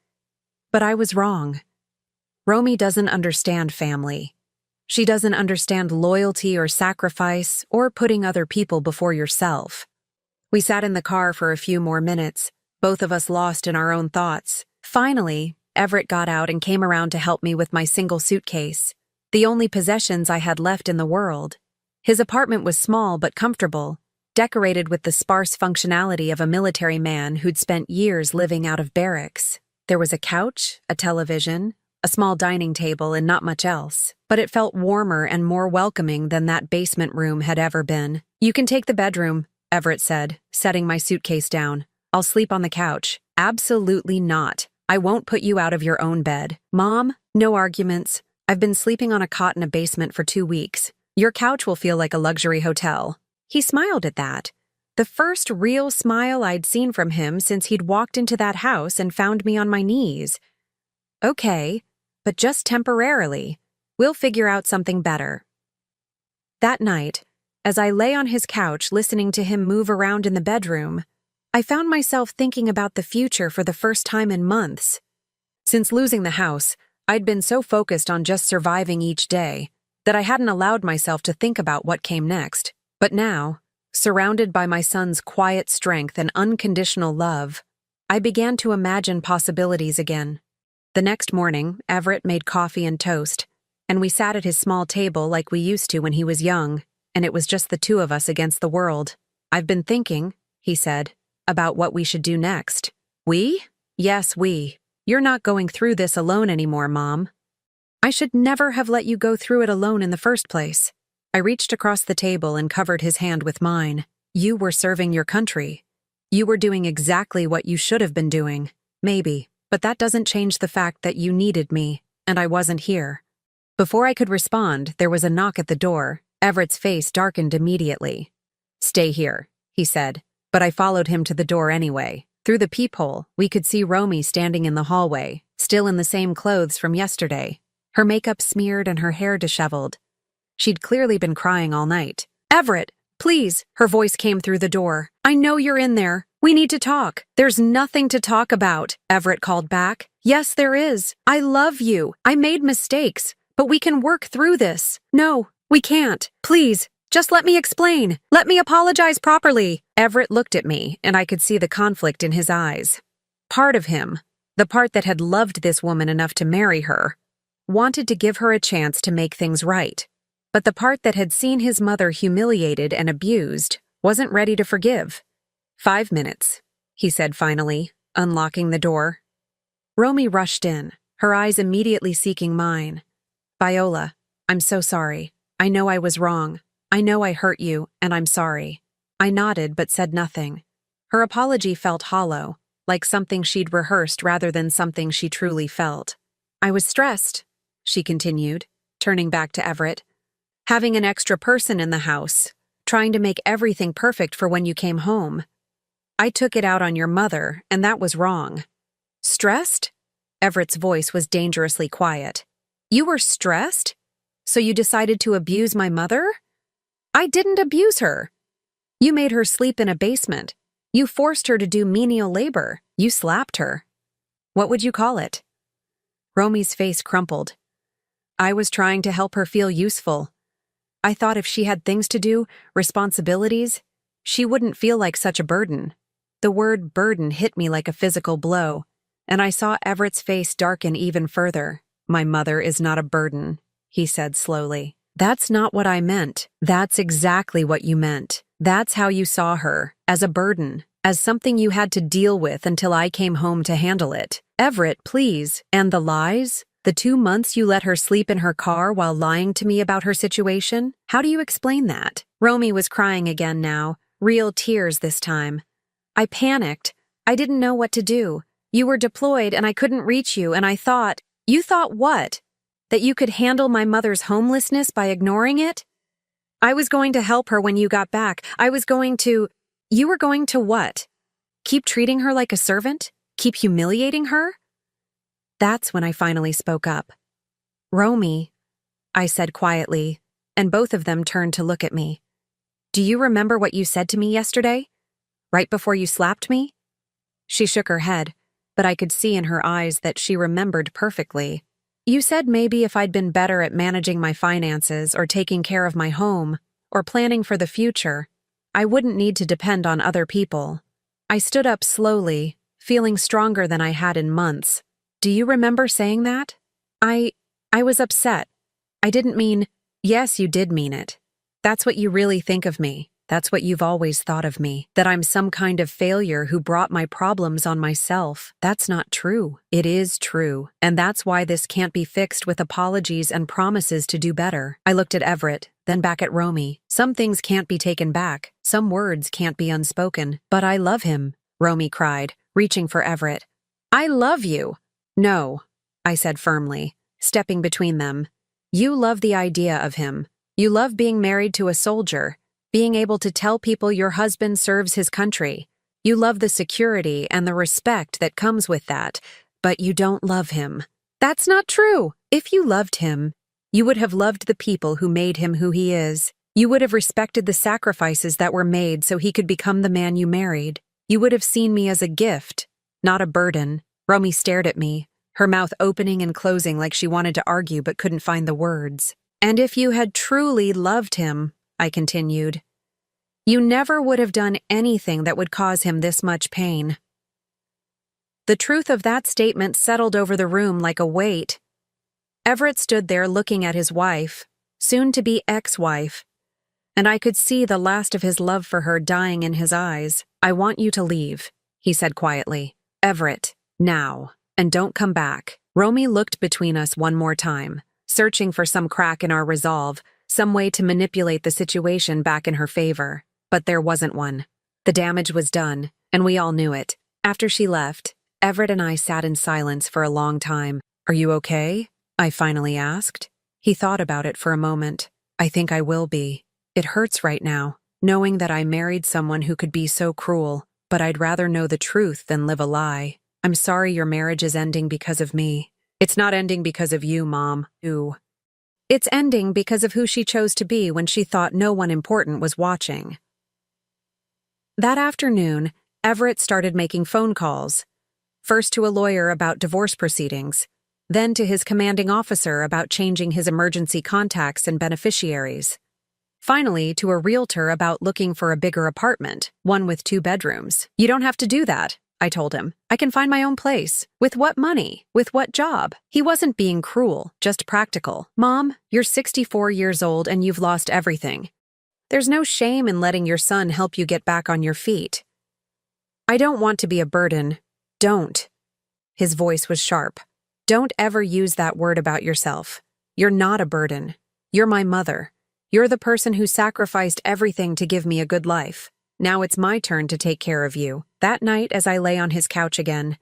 But I was wrong. Romy doesn't understand family. She doesn't understand loyalty or sacrifice or putting other people before yourself. We sat in the car for a few more minutes, both of us lost in our own thoughts. Finally, Everett got out and came around to help me with my single suitcase, the only possessions I had left in the world. His apartment was small but comfortable, decorated with the sparse functionality of a military man who'd spent years living out of barracks. There was a couch, a television, a small dining table, and not much else. But it felt warmer and more welcoming than that basement room had ever been. You can take the bedroom, Everett said, setting my suitcase down. I'll sleep on the couch. Absolutely not. I won't put you out of your own bed. Mom, no arguments. I've been sleeping on a cot in a basement for 2 weeks. Your couch will feel like a luxury hotel. He smiled at that. The first real smile I'd seen from him since he'd walked into that house and found me on my knees. Okay, but just temporarily. We'll figure out something better. That night, as I lay on his couch listening to him move around in the bedroom, I found myself thinking about the future for the first time in months. Since losing the house, I'd been so focused on just surviving each day that I hadn't allowed myself to think about what came next. But now, surrounded by my son's quiet strength and unconditional love, I began to imagine possibilities again. The next morning, Everett made coffee and toast, and we sat at his small table like we used to when he was young, and it was just the two of us against the world. I've been thinking, he said, about what we should do next. We? Yes, we. You're not going through this alone anymore, Mom. I should never have let you go through it alone in the first place. I reached across the table and covered his hand with mine. You were serving your country. You were doing exactly what you should have been doing. Maybe. but that doesn't change the fact that you needed me, and I wasn't here." Before I could respond, there was a knock at the door. Everett's face darkened immediately. "Stay here," he said, but I followed him to the door anyway. Through the peephole, we could see Romy standing in the hallway, still in the same clothes from yesterday, her makeup smeared and her hair disheveled. She'd clearly been crying all night. "Everett, please," her voice came through the door. "I know you're in there. We need to talk." "There's nothing to talk about," Everett called back. "Yes, there is. I love you. I made mistakes, but we can work through this." "No, we can't. Please, just let me explain. Let me apologize properly." Everett looked at me, and I could see the conflict in his eyes. Part of him, the part that had loved this woman enough to marry her, wanted to give her a chance to make things right. But the part that had seen his mother humiliated and abused wasn't ready to forgive. "5 minutes," he said finally, unlocking the door. Romy rushed in, her eyes immediately seeking mine. "Viola, I'm so sorry. I know I was wrong. I know I hurt you, and I'm sorry." I nodded but said nothing. Her apology felt hollow, like something she'd rehearsed rather than something she truly felt. "I was stressed," she continued, turning back to Everett. "Having an extra person in the house, trying to make everything perfect for when you came home. I took it out on your mother, and that was wrong." "Stressed?" Everett's voice was dangerously quiet. "You were stressed? So you decided to abuse my mother?" "I didn't abuse her. You made her sleep in a basement. You forced her to do menial labor. You slapped her. What would you call it?" Romy's face crumpled. "I was trying to help her feel useful. I thought if she had things to do, responsibilities, she wouldn't feel like such a burden." The word burden hit me like a physical blow, and I saw Everett's face darken even further. "My mother is not a burden," he said slowly. "That's not what I meant. That's exactly what you meant. That's how you saw her, as a burden, as something you had to deal with until I came home to handle it. Everett, please. And the lies? The 2 months you let her sleep in her car while lying to me about her situation? How do you explain that?" Romy was crying again now, real tears this time. "I panicked. I didn't know what to do. You were deployed and I couldn't reach you, and I thought—" "You thought what? That you could handle my mother's homelessness by ignoring it? I was going to help her when you got back. I was going to—" "You were going to what? Keep treating her like a servant? Keep humiliating her?" That's when I finally spoke up. "Romy," I said quietly, and both of them turned to look at me. "Do you remember what you said to me yesterday? Right before you slapped me?" She shook her head, but I could see in her eyes that she remembered perfectly. "You said maybe if I'd been better at managing my finances or taking care of my home or planning for the future, I wouldn't need to depend on other people." I stood up slowly, feeling stronger than I had in months. "Do you remember saying that?" I was upset. I didn't mean—" "Yes, you did mean it. That's what you really think of me. That's what you've always thought of me, that I'm some kind of failure who brought my problems on myself. That's not true. It is true, and that's why this can't be fixed with apologies and promises to do better." I looked at Everett, then back at Romy. "Some things can't be taken back. Some words can't be unspoken. But I love him," Romy cried, reaching for Everett. "I love you." "No," I said firmly, stepping between them. "You love the idea of him. You love being married to a soldier, being able to tell people your husband serves his country. You love the security and the respect that comes with that, but you don't love him." "That's not true." "If you loved him, you would have loved the people who made him who he is. You would have respected the sacrifices that were made so he could become the man you married. You would have seen me as a gift, not a burden." Romy stared at me, her mouth opening and closing like she wanted to argue but couldn't find the words. "And if you had truly loved him," I continued, "you never would have done anything that would cause him this much pain." The truth of that statement settled over the room like a weight. Everett stood there looking at his wife, soon-to-be ex-wife, and I could see the last of his love for her dying in his eyes. "I want you to leave," he said quietly. "Everett, now, and don't come back." Romy looked between us one more time, searching for some crack in our resolve, some way to manipulate the situation back in her favor. But there wasn't one. The damage was done, and we all knew it. After she left, Everett and I sat in silence for a long time. "Are you okay?" I finally asked. He thought about it for a moment. "I think I will be. It hurts right now, knowing that I married someone who could be so cruel, but I'd rather know the truth than live a lie. I'm sorry your marriage is ending because of me." "It's not ending because of you, Mom." "Ooh. It's ending because of who she chose to be when she thought no one important was watching." That afternoon, Everett started making phone calls. First to a lawyer about divorce proceedings, then to his commanding officer about changing his emergency contacts and beneficiaries. Finally, to a realtor about looking for a bigger apartment, one with 2 bedrooms. "You don't have to do that," I told him. "I can find my own place. With what money? With what job?" He wasn't being cruel, just practical. "Mom, you're 64 years old and you've lost everything. There's no shame in letting your son help you get back on your feet. I don't want to be a burden. Don't." His voice was sharp. "Don't ever use that word about yourself. You're not a burden. You're my mother. You're the person who sacrificed everything to give me a good life. Now it's my turn to take care of you." That night, as I lay on his couch again,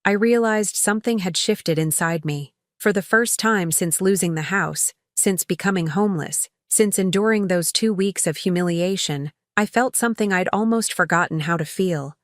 I realized something had shifted inside me. For the first time since losing the house, since becoming homeless, since enduring those 2 weeks of humiliation, I felt something I'd almost forgotten how to feel.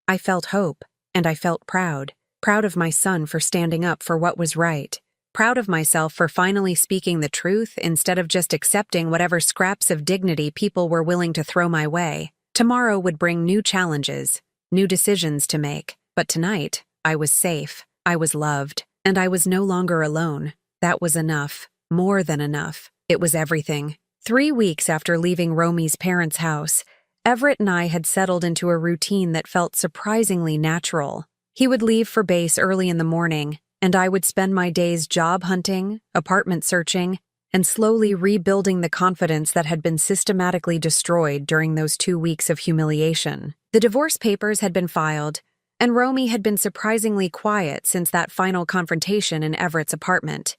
I felt hope, and I felt proud. Proud of my son for standing up for what was right. Proud of myself for finally speaking the truth instead of just accepting whatever scraps of dignity people were willing to throw my way. Tomorrow would bring new challenges, new decisions to make, but tonight, I was safe, I was loved, and I was no longer alone. That was enough, more than enough. It was everything. 3 weeks after leaving Romy's parents' house, Everett and I had settled into a routine that felt surprisingly natural. He would leave for base early in the morning, and I would spend my days job hunting, apartment searching, and slowly rebuilding the confidence that had been systematically destroyed during those 2 weeks of humiliation. The divorce papers had been filed, and Romy had been surprisingly quiet since that final confrontation in Everett's apartment.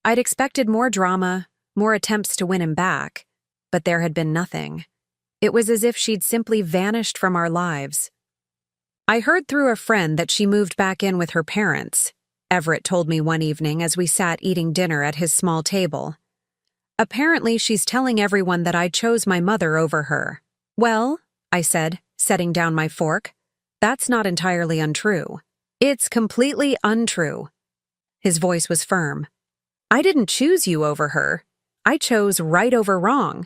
I'd expected more drama, more attempts to win him back, but there had been nothing. It was as if she'd simply vanished from our lives. "I heard through a friend that she moved back in with her parents," Everett told me one evening as we sat eating dinner at his small table. "Apparently she's telling everyone that I chose my mother over her." "Well," I said, setting down my fork, "that's not entirely untrue. It's completely untrue." His voice was firm. "I didn't choose you over her. I chose right over wrong.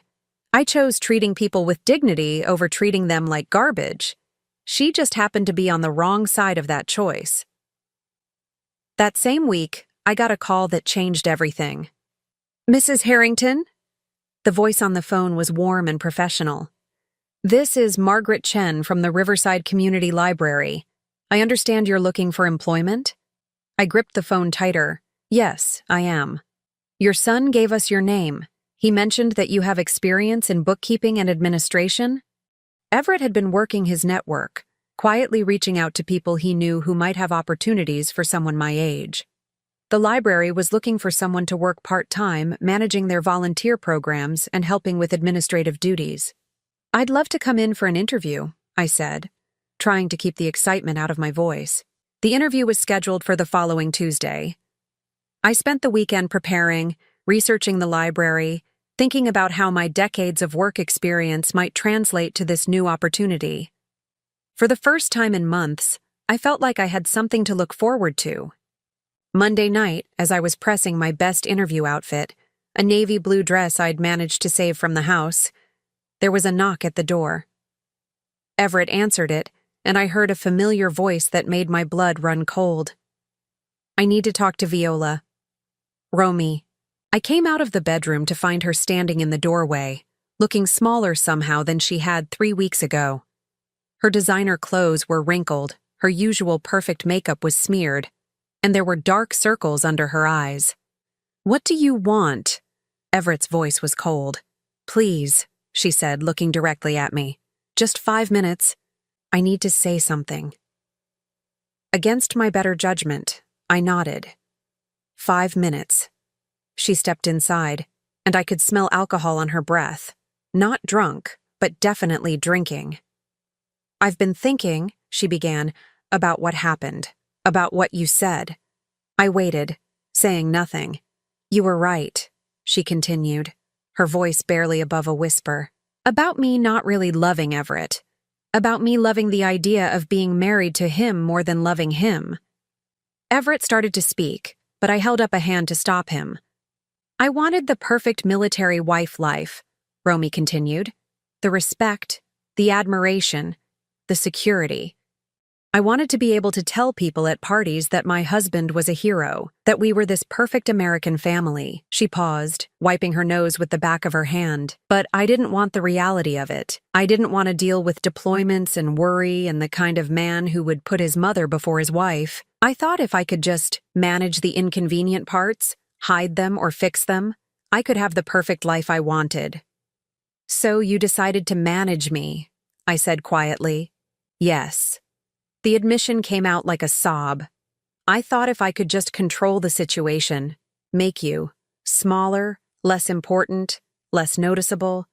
I chose treating people with dignity over treating them like garbage. She just happened to be on the wrong side of that choice." That same week, I got a call that changed everything. "Mrs. Harrington?" The voice on the phone was warm and professional. "This is Margaret Chen from the Riverside Community Library. I understand you're looking for employment?" I gripped the phone tighter. "Yes, I am. Your son gave us your name. He mentioned that you have experience in bookkeeping and administration?" Everett had been working his network, quietly reaching out to people he knew who might have opportunities for someone my age. The library was looking for someone to work part-time, managing their volunteer programs and helping with administrative duties. "I'd love to come in for an interview," I said, trying to keep the excitement out of my voice. The interview was scheduled for the following Tuesday. I spent the weekend preparing, researching the library, thinking about how my decades of work experience might translate to this new opportunity. For the first time in months, I felt like I had something to look forward to. Monday night, as I was pressing my best interview outfit, a navy blue dress I'd managed to save from the house, there was a knock at the door. Everett answered it, and I heard a familiar voice that made my blood run cold. "I need to talk to Viola." "Romy." I came out of the bedroom to find her standing in the doorway, looking smaller somehow than she had 3 weeks ago. Her designer clothes were wrinkled, her usual perfect makeup was smeared, and there were dark circles under her eyes. "What do you want?" Everett's voice was cold. "Please," she said, looking directly at me. "Just 5 minutes. I need to say something." Against my better judgment, I nodded. 5 minutes. She stepped inside, and I could smell alcohol on her breath. Not drunk, but definitely drinking. "I've been thinking," she began, "about what happened. About what you said. I waited, saying nothing. You were right, she continued, her voice barely above a whisper. About me not really loving Everett. About me loving the idea of being married to him more than loving him. Everett started to speak, but I held up a hand to stop him. I wanted the perfect military wife life, Romy continued. The respect, the admiration, the security. I wanted to be able to tell people at parties that my husband was a hero, that we were this perfect American family. She paused, wiping her nose with the back of her hand. But I didn't want the reality of it. I didn't want to deal with deployments and worry and the kind of man who would put his mother before his wife. I thought if I could just manage the inconvenient parts, hide them or fix them, I could have the perfect life I wanted. So you decided to manage me, I said quietly. Yes. The admission came out like a sob. I thought if I could just control the situation, make you smaller, less important, less noticeable,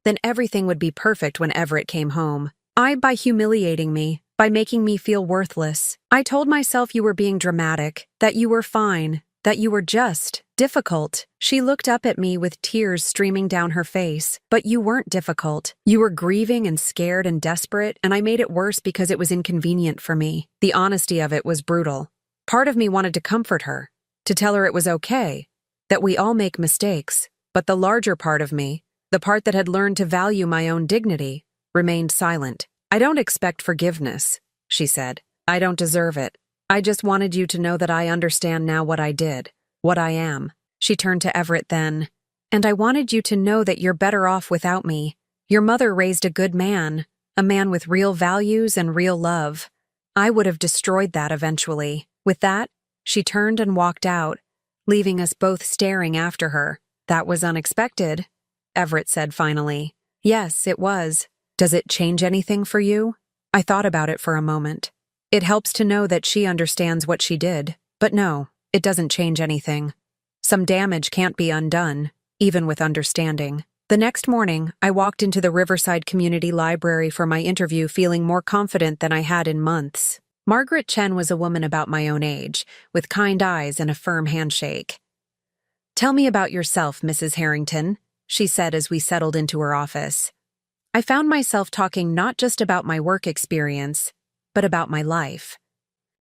then everything would be perfect when Everett came home. By humiliating me, by making me feel worthless. I told myself you were being dramatic, that you were fine, that you were just difficult. She looked up at me with tears streaming down her face. But you weren't difficult. You were grieving and scared and desperate, and I made it worse because it was inconvenient for me. The honesty of it was brutal. Part of me wanted to comfort her, to tell her it was okay, that we all make mistakes, but the larger part of me, the part that had learned to value my own dignity, remained silent. I don't expect forgiveness, she said. I don't deserve it. I just wanted you to know that I understand now what I did, what I am. She turned to Everett then. And I wanted you to know that you're better off without me. Your mother raised a good man, a man with real values and real love. I would have destroyed that eventually. With that, she turned and walked out, leaving us both staring after her. That was unexpected, Everett said finally. Yes, it was. Does it change anything for you? I thought about it for a moment. It helps to know that she understands what she did, but no, it doesn't change anything. Some damage can't be undone, even with understanding. The next morning, I walked into the Riverside Community Library for my interview feeling more confident than I had in months. Margaret Chen was a woman about my own age, with kind eyes and a firm handshake. Tell me about yourself, Mrs. Harrington, she said as we settled into her office. I found myself talking not just about my work experience, but about my life.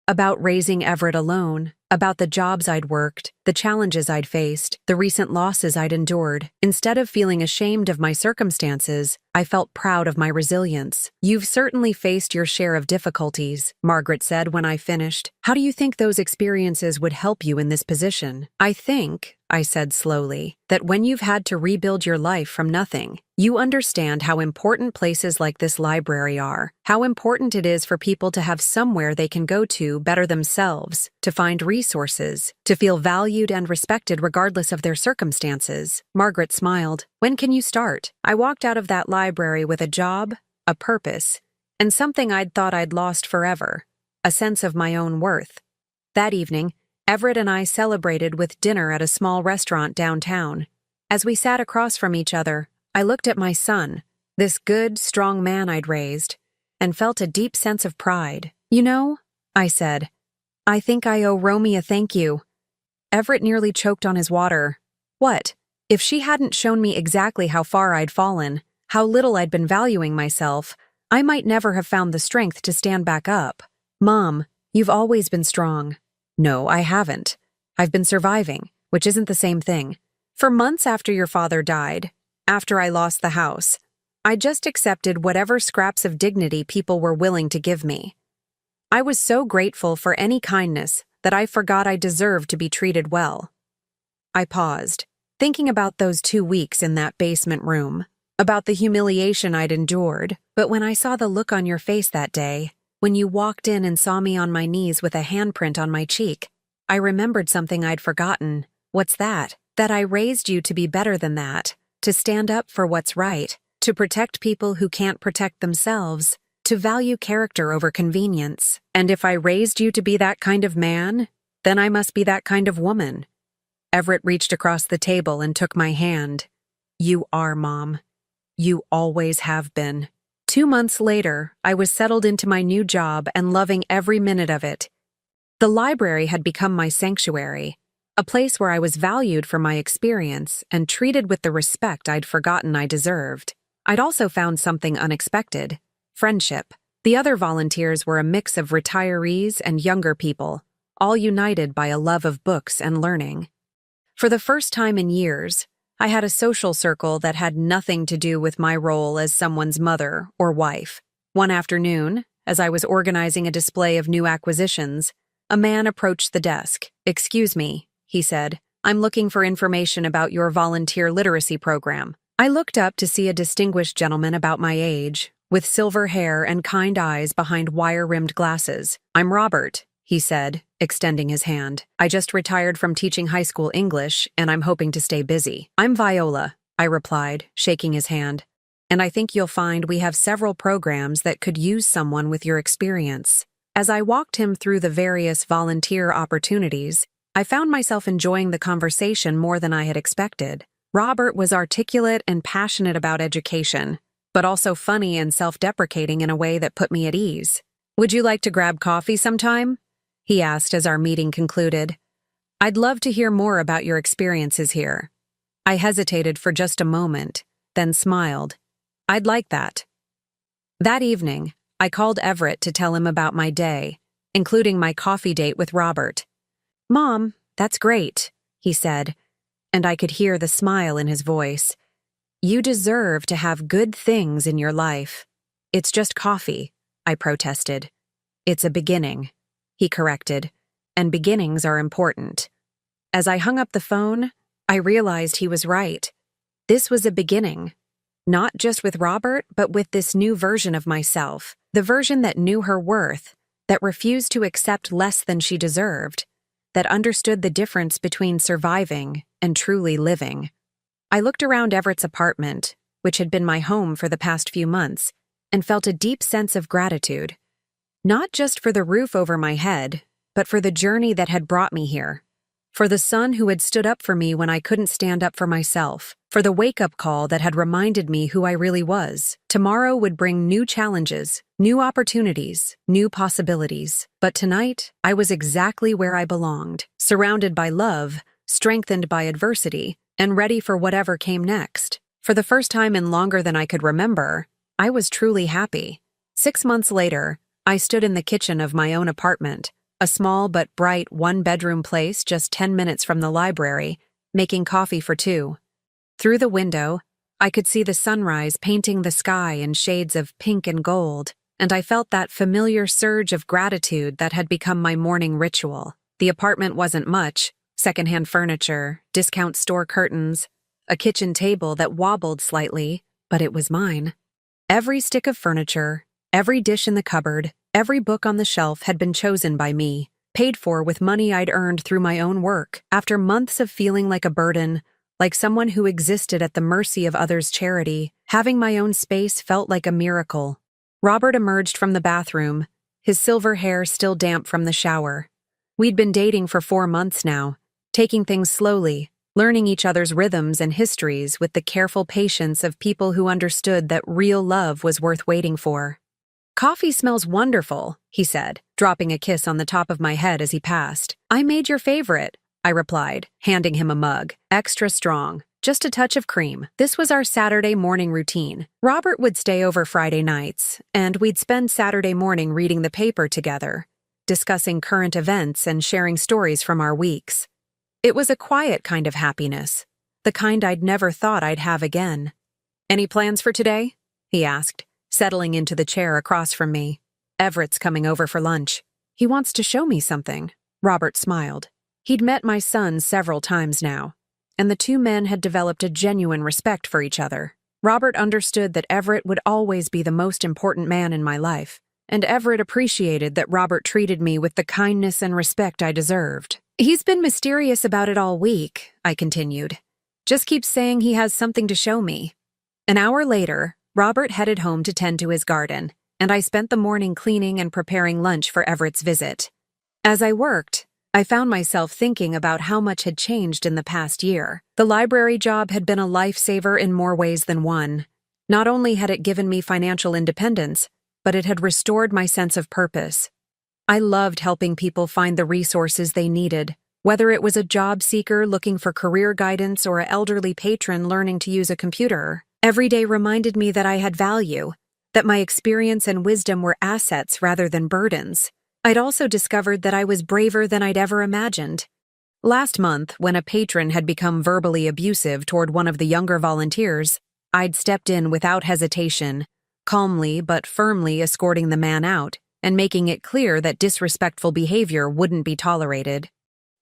About raising Everett alone, about the jobs I'd worked, the challenges I'd faced, the recent losses I'd endured. Instead of feeling ashamed of my circumstances, I felt proud of my resilience. You've certainly faced your share of difficulties, Margaret said when I finished. How do you think those experiences would help you in this position? I think, I said slowly, that when you've had to rebuild your life from nothing, you understand how important places like this library are, how important it is for people to have somewhere they can go to better themselves, to find resources, to feel valued and respected regardless of their circumstances. Margaret smiled. When can you start? I walked out of that library with a job, a purpose, and something I'd thought I'd lost forever, a sense of my own worth. That evening, Everett and I celebrated with dinner at a small restaurant downtown. As we sat across from each other, I looked at my son, this good, strong man I'd raised, and felt a deep sense of pride. You know, I said, I think I owe Romy a thank you. Everett nearly choked on his water. What? If she hadn't shown me exactly how far I'd fallen, how little I'd been valuing myself, I might never have found the strength to stand back up. Mom, you've always been strong. No, I haven't. I've been surviving, which isn't the same thing. For months after your father died, after I lost the house, I just accepted whatever scraps of dignity people were willing to give me. I was so grateful for any kindness that I forgot I deserved to be treated well. I paused, thinking about those 2 weeks in that basement room, about the humiliation I'd endured, but when I saw the look on your face that day, when you walked in and saw me on my knees with a handprint on my cheek, I remembered something I'd forgotten. What's that? That I raised you to be better than that, to stand up for what's right, to protect people who can't protect themselves, to value character over convenience. And if I raised you to be that kind of man, then I must be that kind of woman. Everett reached across the table and took my hand. You are, Mom. You always have been. 2 months later, I was settled into my new job and loving every minute of it. The library had become my sanctuary, a place where I was valued for my experience and treated with the respect I'd forgotten I deserved. I'd also found something unexpected: friendship. The other volunteers were a mix of retirees and younger people, all united by a love of books and learning. For the first time in years, I had a social circle that had nothing to do with my role as someone's mother or wife. One afternoon, as I was organizing a display of new acquisitions, a man approached the desk. "Excuse me," he said. "I'm looking for information about your volunteer literacy program." I looked up to see a distinguished gentleman about my age, with silver hair and kind eyes behind wire-rimmed glasses. "I'm Robert," he said, extending his hand. "I just retired from teaching high school English, and I'm hoping to stay busy." "I'm Viola," I replied, shaking his hand. "And I think you'll find we have several programs that could use someone with your experience." As I walked him through the various volunteer opportunities, I found myself enjoying the conversation more than I had expected. Robert was articulate and passionate about education, but also funny and self-deprecating in a way that put me at ease. "Would you like to grab coffee sometime?" he asked as our meeting concluded. "I'd love to hear more about your experiences here." I hesitated for just a moment, then smiled. "I'd like that." That evening, I called Everett to tell him about my day, including my coffee date with Robert. "Mom, that's great," he said, and I could hear the smile in his voice. "You deserve to have good things in your life." "It's just coffee," I protested. "It's a beginning," he corrected, "and beginnings are important." As I hung up the phone, I realized he was right. This was a beginning, not just with Robert, but with this new version of myself, the version that knew her worth, that refused to accept less than she deserved, that understood the difference between surviving and truly living. I looked around Everett's apartment, which had been my home for the past few months, and felt a deep sense of gratitude. Not just for the roof over my head, but for the journey that had brought me here. For the son who had stood up for me when I couldn't stand up for myself. For the wake-up call that had reminded me who I really was. Tomorrow would bring new challenges, new opportunities, new possibilities. But tonight, I was exactly where I belonged, surrounded by love, strengthened by adversity, and ready for whatever came next. For the first time in longer than I could remember, I was truly happy. 6 months later, I stood in the kitchen of my own apartment, a small but bright one-bedroom place just 10 minutes from the library, making coffee for two. Through the window, I could see the sunrise painting the sky in shades of pink and gold, and I felt that familiar surge of gratitude that had become my morning ritual. The apartment wasn't much: secondhand furniture, discount store curtains, a kitchen table that wobbled slightly, but it was mine. Every stick of furniture, every dish in the cupboard, every book on the shelf had been chosen by me, paid for with money I'd earned through my own work. After months of feeling like a burden, like someone who existed at the mercy of others' charity, having my own space felt like a miracle. Robert emerged from the bathroom, his silver hair still damp from the shower. We'd been dating for 4 months now, taking things slowly, learning each other's rhythms and histories with the careful patience of people who understood that real love was worth waiting for. "Coffee smells wonderful," he said, dropping a kiss on the top of my head as he passed. "I made your favorite," I replied, handing him a mug. "Extra strong, just a touch of cream." This was our Saturday morning routine. Robert would stay over Friday nights, and we'd spend Saturday morning reading the paper together, discussing current events and sharing stories from our weeks. It was a quiet kind of happiness, the kind I'd never thought I'd have again. "Any plans for today?" he asked, settling into the chair across from me. "Everett's coming over for lunch. He wants to show me something." Robert smiled. He'd met my son several times now, and the two men had developed a genuine respect for each other. Robert understood that Everett would always be the most important man in my life, and Everett appreciated that Robert treated me with the kindness and respect I deserved. "He's been mysterious about it all week," I continued. "Just keeps saying he has something to show me." An hour later, Robert headed home to tend to his garden, and I spent the morning cleaning and preparing lunch for Everett's visit. As I worked, I found myself thinking about how much had changed in the past year. The library job had been a lifesaver in more ways than one. Not only had it given me financial independence, but it had restored my sense of purpose. I loved helping people find the resources they needed, whether it was a job seeker looking for career guidance or an elderly patron learning to use a computer. Every day reminded me that I had value, that my experience and wisdom were assets rather than burdens. I'd also discovered that I was braver than I'd ever imagined. Last month, when a patron had become verbally abusive toward one of the younger volunteers, I'd stepped in without hesitation, calmly but firmly escorting the man out and making it clear that disrespectful behavior wouldn't be tolerated.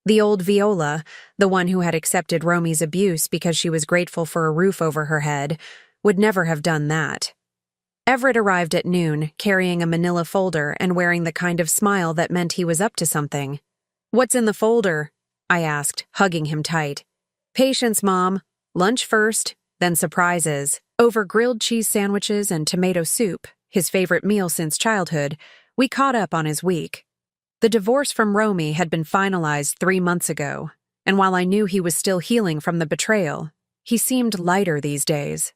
The old Viola, the one who had accepted Romy's abuse because she was grateful for a roof over her head, would never have done that. Everett arrived at noon, carrying a manila folder and wearing the kind of smile that meant he was up to something. "What's in the folder?" I asked, hugging him tight. "Patience, Mom. Lunch first, then surprises." Over grilled cheese sandwiches and tomato soup, his favorite meal since childhood, we caught up on his week. The divorce from Romy had been finalized 3 months ago, and while I knew he was still healing from the betrayal, he seemed lighter these days.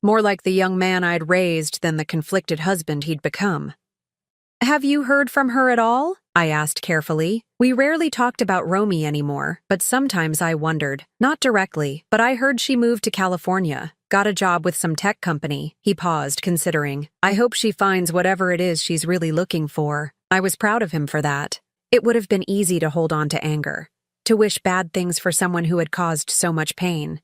More like the young man I'd raised than the conflicted husband he'd become. "Have you heard from her at all?" I asked carefully. We rarely talked about Romy anymore, but sometimes I wondered. Not directly, but I heard she moved to California, got a job with some tech company. He paused, considering. "I hope she finds whatever it is she's really looking for." I was proud of him for that. It would have been easy to hold on to anger, to wish bad things for someone who had caused so much pain.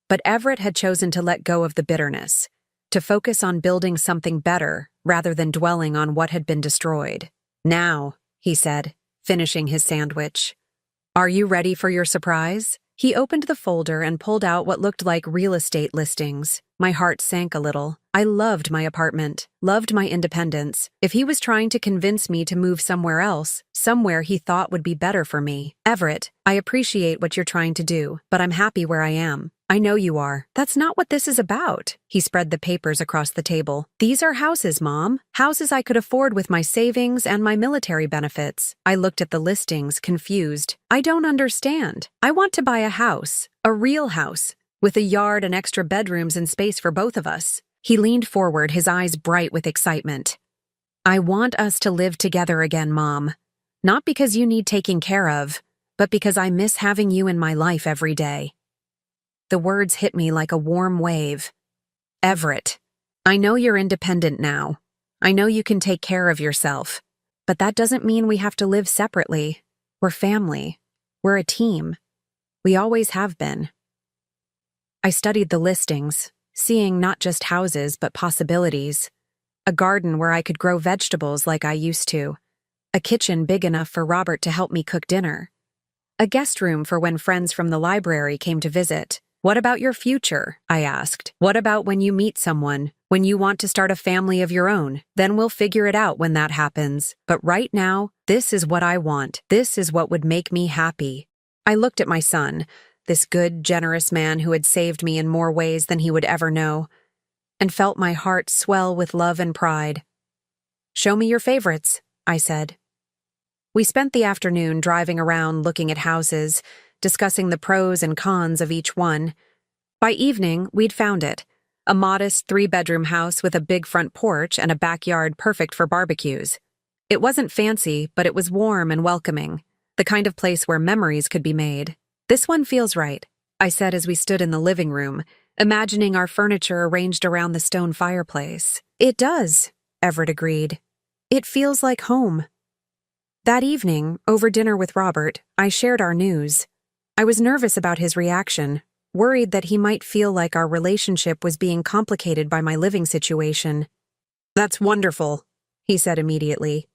But Everett had chosen to let go of the bitterness, to focus on building something better rather than dwelling on what had been destroyed. "Now," he said, finishing his sandwich. "Are you ready for your surprise?" He opened the folder and pulled out what looked like real estate listings. My heart sank a little. I loved my apartment, loved my independence. If he was trying to convince me to move somewhere else, somewhere he thought would be better for me. "Everett, I appreciate what you're trying to do, but I'm happy where I am." "I know you are. That's not what this is about." He spread the papers across the table. "These are houses, Mom. Houses I could afford with my savings and my military benefits." I looked at the listings, confused. "I don't understand. I want to buy a house, a real house, with a yard and extra bedrooms and space for both of us." He leaned forward, his eyes bright with excitement. "I want us to live together again, Mom. Not because you need taking care of, but because I miss having you in my life every day." The words hit me like a warm wave. "Everett, I know you're independent now. I know you can take care of yourself. But that doesn't mean we have to live separately. We're family. We're a team. We always have been." I studied the listings, seeing not just houses but possibilities. A garden where I could grow vegetables like I used to. A kitchen big enough for Robert to help me cook dinner. A guest room for when friends from the library came to visit. "What about your future?" I asked. "What about when you meet someone, when you want to start a family of your own? Then we'll figure it out when that happens. But right now, this is what I want. This is what would make me happy." I looked at my son, this good, generous man who had saved me in more ways than he would ever know, and felt my heart swell with love and pride. "Show me your favorites," I said. We spent the afternoon driving around looking at houses, discussing the pros and cons of each one. By evening, we'd found it. A modest 3-bedroom house with a big front porch and a backyard perfect for barbecues. It wasn't fancy, but it was warm and welcoming, the kind of place where memories could be made. "This one feels right," I said as we stood in the living room, imagining our furniture arranged around the stone fireplace. "It does," Everett agreed. "It feels like home." That evening, over dinner with Robert, I shared our news. I was nervous about his reaction, worried that he might feel like our relationship was being complicated by my living situation. "That's wonderful," he said immediately.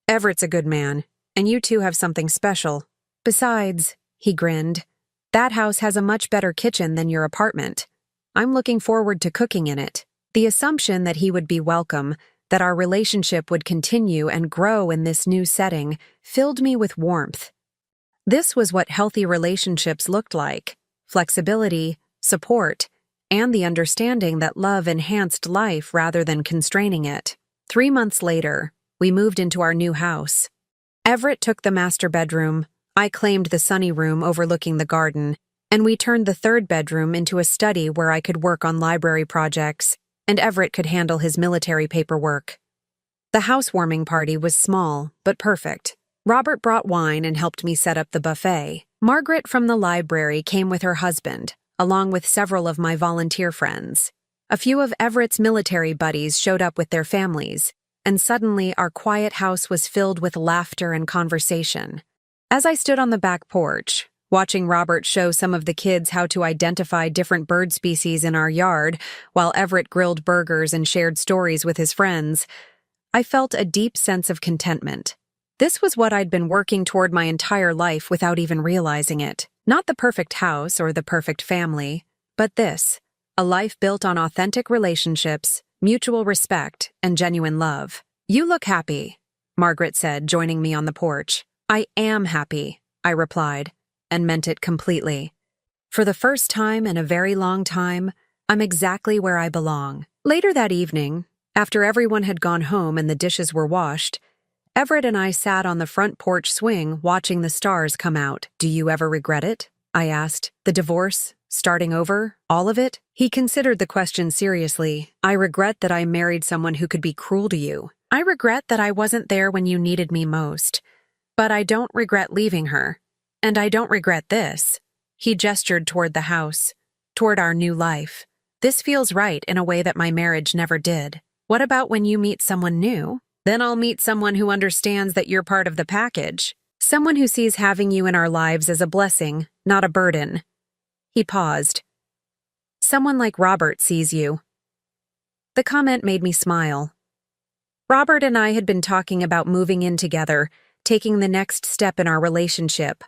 "Everett's a good man, and you two have something special. Besides," he grinned, "that house has a much better kitchen than your apartment. I'm looking forward to cooking in it." The assumption that he would be welcome, that our relationship would continue and grow in this new setting, filled me with warmth. This was what healthy relationships looked like: flexibility, support, and the understanding that love enhanced life rather than constraining it. 3 months later, we moved into our new house. Everett took the master bedroom, I claimed the sunny room overlooking the garden, and we turned the 3rd bedroom into a study where I could work on library projects, and Everett could handle his military paperwork. The housewarming party was small, but perfect. Robert brought wine and helped me set up the buffet. Margaret from the library came with her husband, along with several of my volunteer friends. A few of Everett's military buddies showed up with their families, and suddenly our quiet house was filled with laughter and conversation. As I stood on the back porch, watching Robert show some of the kids how to identify different bird species in our yard, while Everett grilled burgers and shared stories with his friends, I felt a deep sense of contentment. This was what I'd been working toward my entire life without even realizing it. Not the perfect house or the perfect family, but this, a life built on authentic relationships, mutual respect, and genuine love. "You look happy," Margaret said, joining me on the porch. "I am happy," I replied, and meant it completely. For the first time in a very long time, I'm exactly where I belong. Later that evening, after everyone had gone home and the dishes were washed, Everett and I sat on the front porch swing watching the stars come out. "Do you ever regret it?" I asked. "The divorce? Starting over? All of it?" He considered the question seriously. "I regret that I married someone who could be cruel to you. I regret that I wasn't there when you needed me most. But I don't regret leaving her. And I don't regret this." He gestured toward the house, toward our new life. "This feels right in a way that my marriage never did. What about when you meet someone new? Then I'll meet someone who understands that you're part of the package. Someone who sees having you in our lives as a blessing, not a burden." He paused. "Someone like Robert sees you." The comment made me smile. Robert and I had been talking about moving in together, taking the next step in our relationship.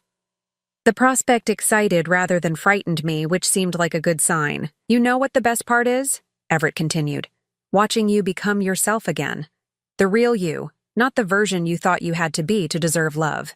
The prospect excited rather than frightened me, which seemed like a good sign. "You know what the best part is?" Everett continued. "Watching you become yourself again. The real you, not the version you thought you had to be to deserve love."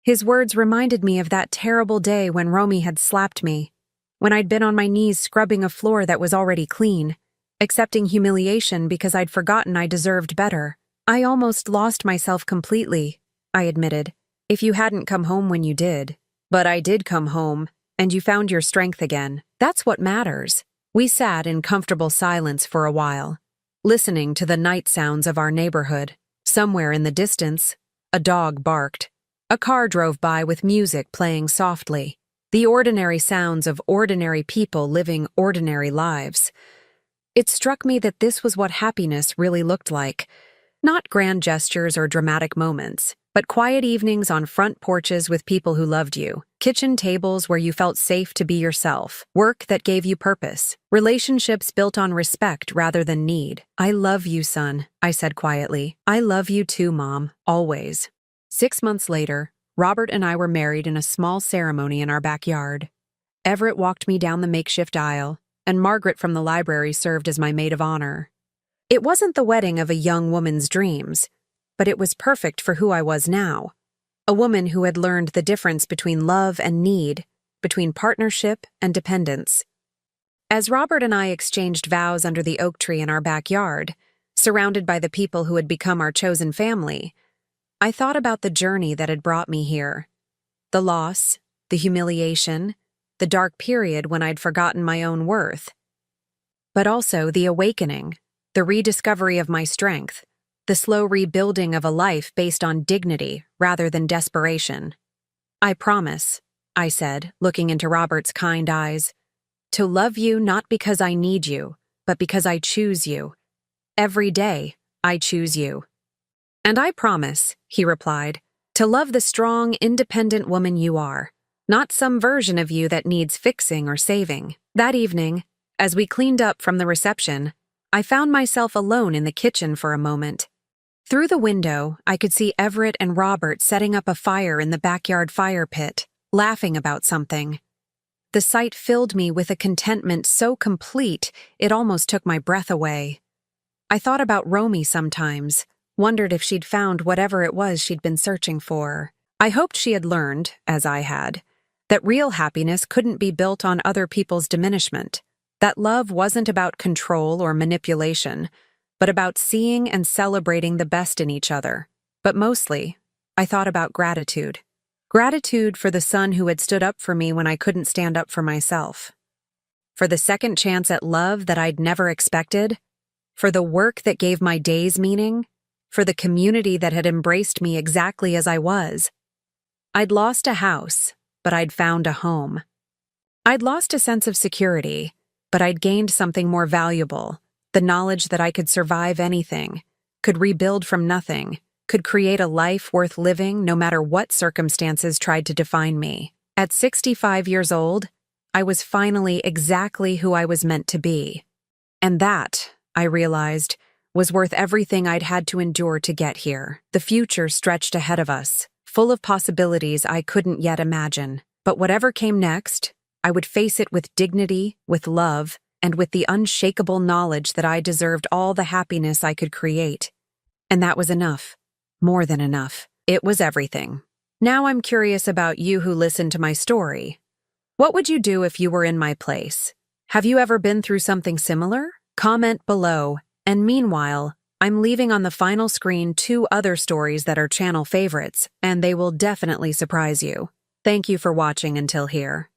His words reminded me of that terrible day when Romy had slapped me, when I'd been on my knees scrubbing a floor that was already clean, accepting humiliation because I'd forgotten I deserved better. "I almost lost myself completely," I admitted, "if you hadn't come home when you did. But I did come home, and you found your strength again. That's what matters." We sat in comfortable silence for a while, listening to the night sounds of our neighborhood. Somewhere in the distance, a dog barked. A car drove by with music playing softly. The ordinary sounds of ordinary people living ordinary lives. It struck me that this was what happiness really looked like. Not grand gestures or dramatic moments, but quiet evenings on front porches with people who loved you, kitchen tables where you felt safe to be yourself, work that gave you purpose, relationships built on respect rather than need. "I love you, son," I said quietly. "I love you too, Mom, always." 6 months later, Robert and I were married in a small ceremony in our backyard. Everett walked me down the makeshift aisle, and Margaret from the library served as my maid of honor. It wasn't the wedding of a young woman's dreams, but it was perfect for who I was now. A woman who had learned the difference between love and need, between partnership and dependence. As Robert and I exchanged vows under the oak tree in our backyard, surrounded by the people who had become our chosen family, I thought about the journey that had brought me here. The loss, the humiliation, the dark period when I'd forgotten my own worth. But also the awakening, the rediscovery of my strength, the slow rebuilding of a life based on dignity rather than desperation. "I promise," I said, looking into Robert's kind eyes, "to love you not because I need you, but because I choose you. Every day, I choose you." "And I promise," he replied, "to love the strong, independent woman you are, not some version of you that needs fixing or saving." That evening, as we cleaned up from the reception, I found myself alone in the kitchen for a moment. Through the window, I could see Everett and Robert setting up a fire in the backyard fire pit, laughing about something. The sight filled me with a contentment so complete it almost took my breath away. I thought about Romy sometimes, wondered if she'd found whatever it was she'd been searching for. I hoped she had learned, as I had, that real happiness couldn't be built on other people's diminishment, that love wasn't about control or manipulation, but about seeing and celebrating the best in each other. But mostly, I thought about gratitude. Gratitude for the son who had stood up for me when I couldn't stand up for myself. For the second chance at love that I'd never expected. For the work that gave my days meaning. for the community that had embraced me exactly as I was. I'd lost a house, but I'd found a home. I'd lost a sense of security, but I'd gained something more valuable, the knowledge that I could survive anything, could rebuild from nothing, could create a life worth living no matter what circumstances tried to define me. At 65 years old, I was finally exactly who I was meant to be. And that, I realized, was worth everything I'd had to endure to get here. The future stretched ahead of us, full of possibilities I couldn't yet imagine. But whatever came next, I would face it with dignity, with love, and with the unshakable knowledge that I deserved all the happiness I could create. And that was enough. More than enough. It was everything. Now I'm curious about you who listened to my story. What would you do if you were in my place? Have you ever been through something similar? Comment below. And meanwhile, I'm leaving on the final screen 2 other stories that are channel favorites, and they will definitely surprise you. Thank you for watching until here.